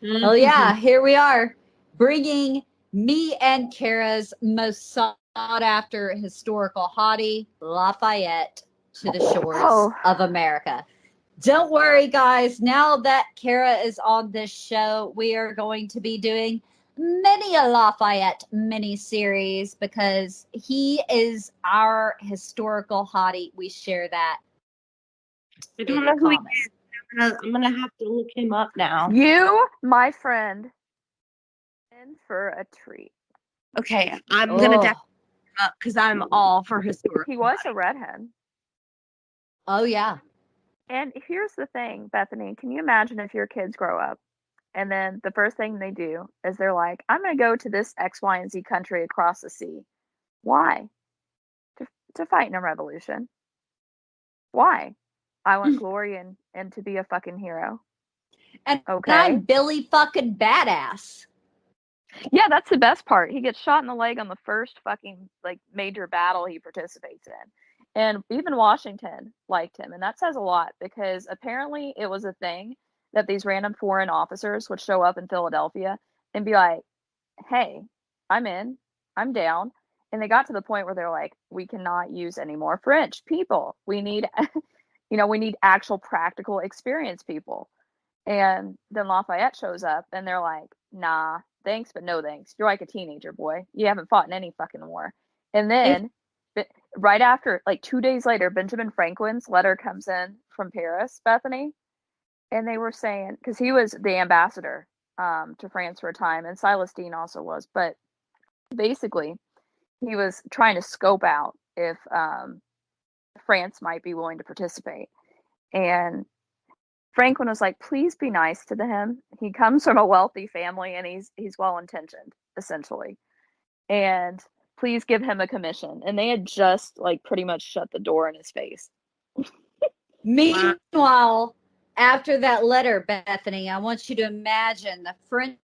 Oh yeah, here we are, bringing me and Kara's most sought after historical hottie, Lafayette, to the shores of America. Don't worry, guys. Now that Kara is on this show, we are going to be doing many a Lafayette mini-series because he is our historical hottie. We share that. I don't know who he is. I'm gonna have to look him up now. You, my friend, in for a treat. Okay, I'm gonna definitely look him up because I'm all for historical. He was a redhead. Oh yeah. And here's the thing, Bethany, can you imagine if your kids grow up and then the first thing they do is they're like, I'm going to go to this X, Y, and Z country across the sea. Why? To fight in a revolution. Why? I want glory and to be a fucking hero. And okay. I'm Billy fucking badass. Yeah, that's the best part. He gets shot in the leg on the first fucking like major battle he participates in. And even Washington liked him. And that says a lot because apparently it was a thing that these random foreign officers would show up in Philadelphia and be like, hey, I'm in, I'm down. And they got to the point where they're like, we cannot use any more French people. We need, we need actual practical experience people. And then Lafayette shows up and they're like, nah, thanks, but no thanks. You're like a teenager, boy. You haven't fought in any fucking war. And then right after, like 2 days later, Benjamin Franklin's letter comes in from Paris, Bethany. And they were saying, because he was the ambassador to France for a time, and Silas Dean also was. But basically, he was trying to scope out if France might be willing to participate. And Franklin was like, please be nice to him. He comes from a wealthy family and he's well-intentioned, essentially. And please give him a commission. And they had just like pretty much shut the door in his face. Meanwhile, after that letter, Bethany, I want you to imagine the French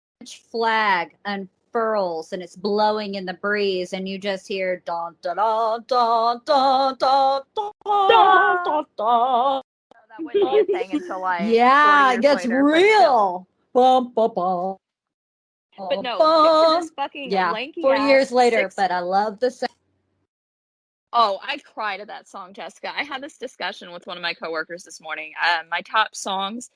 flag unfurls and it's blowing in the breeze and you just hear da da da da da da da da da. That wouldn't be a thing until like it gets real. Bum, bum, bum. But no, picture this fucking lanky 4 years later, but I love the sound. Oh, I cried at that song, Jessica. I had this discussion with one of my coworkers this morning. My top songs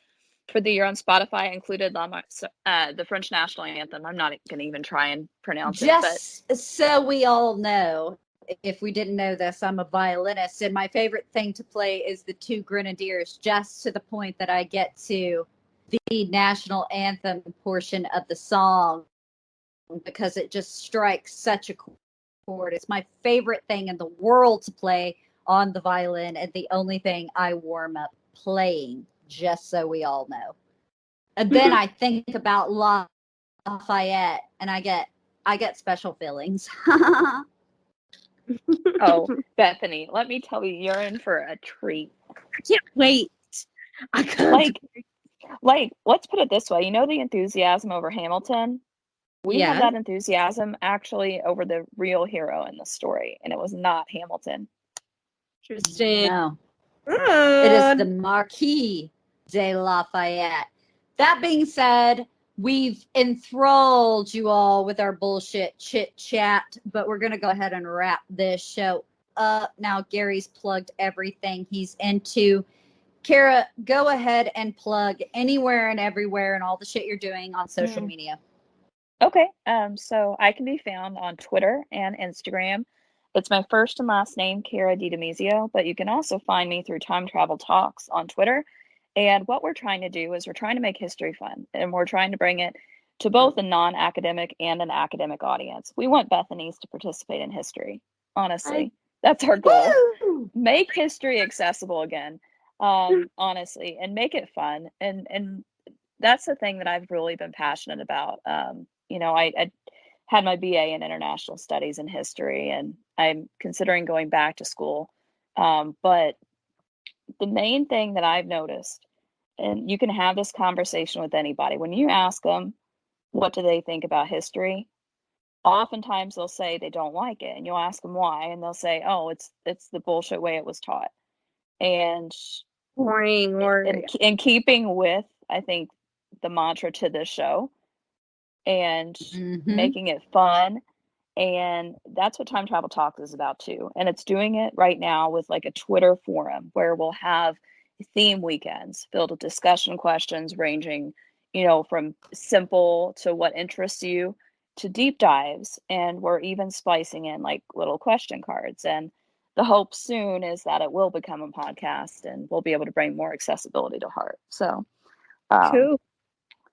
for the year on Spotify included the French national anthem. I'm not going to even try and pronounce it. Just so we all know, if we didn't know this, I'm a violinist, and my favorite thing to play is the Two Grenadiers, just to the point that I get to the national anthem portion of the song because it just strikes such a chord. It's my favorite thing in the world to play on the violin, and the only thing I warm up playing, just so we all know. And then I think about Lafayette, and I get special feelings. Oh, Bethany, let me tell you, you're in for a treat. I can't wait. I can't. Like, let's put it this way. You know the enthusiasm over Hamilton? We had that enthusiasm actually over the real hero in the story, and it was not Hamilton. Interesting. No. It is the Marquis de Lafayette. That being said, we've enthralled you all with our bullshit chit chat, but we're going to go ahead and wrap this show up. Now, Gary's plugged everything he's into. Kara, go ahead and plug anywhere and everywhere and all the shit you're doing on social media. Okay. So I can be found on Twitter and Instagram. It's my first and last name, Kara DiDomizio, but you can also find me through Time Travel Talks on Twitter. And what we're trying to do is we're trying to make history fun, and we're trying to bring it to both a non-academic and an academic audience. We want Bethany's to participate in history. Honestly, that's our goal. Make history accessible again, honestly, and make it fun. And that's the thing that I've really been passionate about. I had my BA in international studies and history, and I'm considering going back to school. But the main thing that I've noticed, and you can have this conversation with anybody, when you ask them, what do they think about history? oftentimes they'll say they don't like it, and you'll ask them why, and they'll say, "Oh, it's the bullshit way it was taught." And Boring or in keeping with, I think, the mantra to this show, and making it fun, and that's what Time Travel Talks is about too. And it's doing it right now with like a Twitter forum where we'll have theme weekends filled with discussion questions ranging, from simple to what interests you to deep dives. And we're even splicing in like little question cards. And the hope soon is that it will become a podcast and we'll be able to bring more accessibility to heart. So, cool.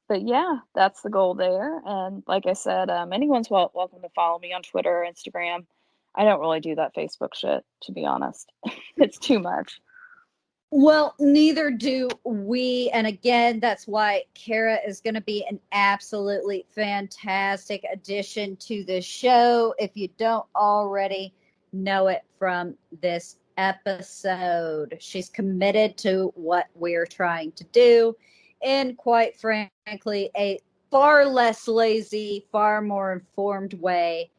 but yeah, that's the goal there. And like I said, anyone's welcome to follow me on Twitter or Instagram. I don't really do that Facebook shit, to be honest. It's too much. Well, neither do we. And again, that's why Kara is going to be an absolutely fantastic addition to the show. If you don't already know it from this episode, she's committed to what we're trying to do. And quite frankly, a far less lazy, far more informed way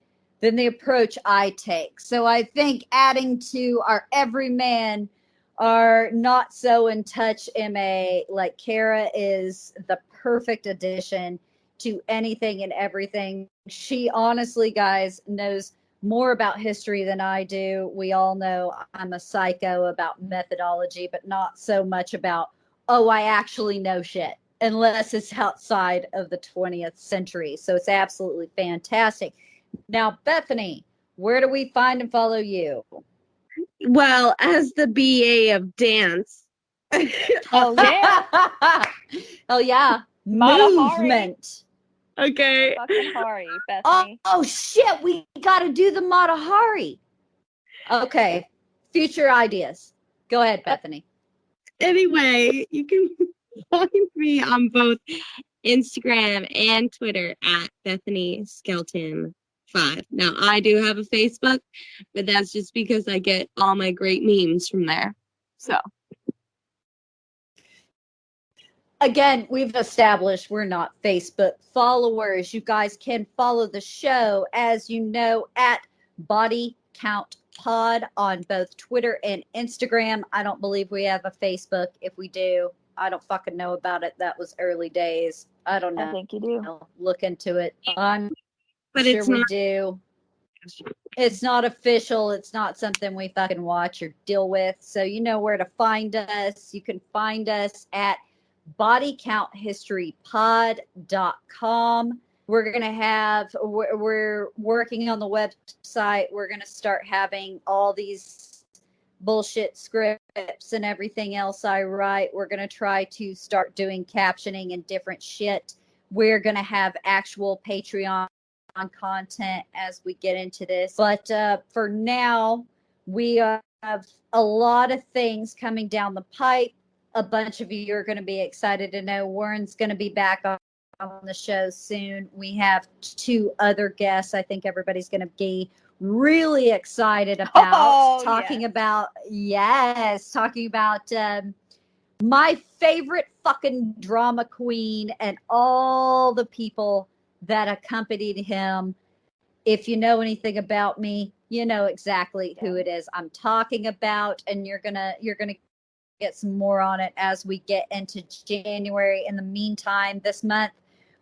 than the approach I take. So I think adding to our everyman, our not so in touch MA, like Kara is the perfect addition to anything and everything. She honestly, guys, knows more about history than I do. We all know I'm a psycho about methodology, but not so much about, oh, I actually know shit, unless it's outside of the 20th century. So it's absolutely fantastic. Now, Bethany, where do we find and follow you? Well, as the BA of dance. Oh yeah. Oh yeah. Matahari. Movement. Okay. Fucking Hari, Bethany. Oh shit, we gotta do the Matahari. Okay. Future ideas. Go ahead, Bethany. Anyway, you can find me on both Instagram and Twitter at Bethany Skelton 5. Now, I do have a Facebook, but that's just because I get all my great memes from there. So, again, we've established we're not Facebook followers. You guys can follow the show, as you know, at Body Count Pod on both Twitter and Instagram. I don't believe we have a Facebook. If we do, I don't fucking know about it. That was early days. I don't know. I think you do. Look into it. I'm but sure it's we not. do. It's not official. It's not something we fucking watch or deal with. So you know where to find us. You can find us at bodycounthistorypod.com. We're working on the website. We're going to start having all these bullshit scripts and everything else I write. We're going to try to start doing captioning and different shit. We're going to have actual Patreon content as we get into this. But for now, we have a lot of things coming down the pipe. A bunch of you are going to be excited to know Warren's going to be back on the show soon. We have 2 other guests I think everybody's going to be really excited about. Talking about my favorite fucking drama queen and all the people that accompanied him. If you know anything about me, you know exactly who it is I'm talking about, and you're gonna get some more on it as we get into January. In the meantime, this month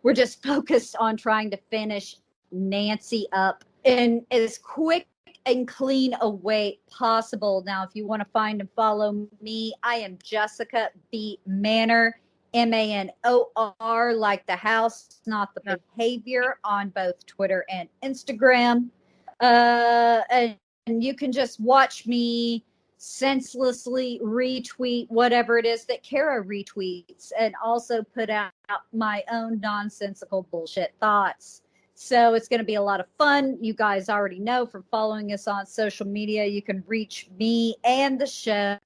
we're just focused on trying to finish Nancy up in as quick and clean a way possible. Now, if you want to find and follow me, I am Jessica B. Manor, MANOR, like the house, not the behavior, on both Twitter and Instagram. And you can just watch me senselessly retweet whatever it is that Kara retweets, and also put out my own nonsensical bullshit thoughts. So it's going to be a lot of fun. You guys already know from following us on social media, you can reach me and the show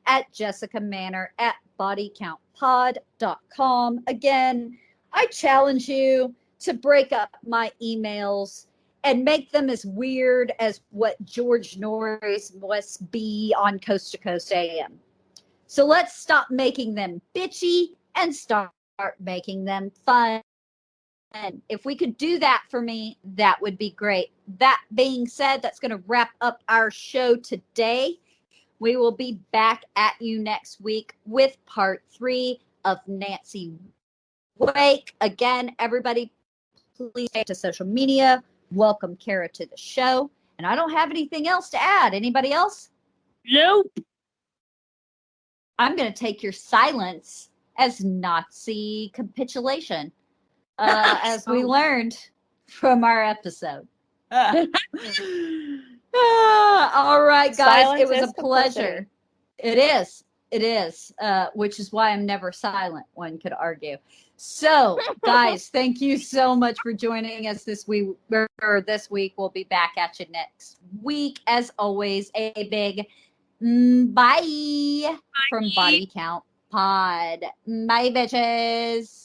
at Jessica Manor at bodycountpod.com. Again, I challenge you to break up my emails and make them as weird as what George Norris must be on Coast to Coast AM. So let's stop making them bitchy and start making them fun. if we could do that for me, that would be great. That being said, that's going to wrap up our show today. We will be back at you next week with part 3 of Nancy Wake. Again, everybody, please take to social media. Welcome Kara to the show. And I don't have anything else to add. Anybody else? Nope. I'm going to take your silence as Nazi capitulation, as we learned from our episode. All right, guys. Silence it was is a pleasure. It is. It is. Which is why I'm never silent, one could argue. So, guys, thank you so much for joining us this week. This week, we'll be back at you next week. As always, a big bye from Body Count Pod. Bye, bitches.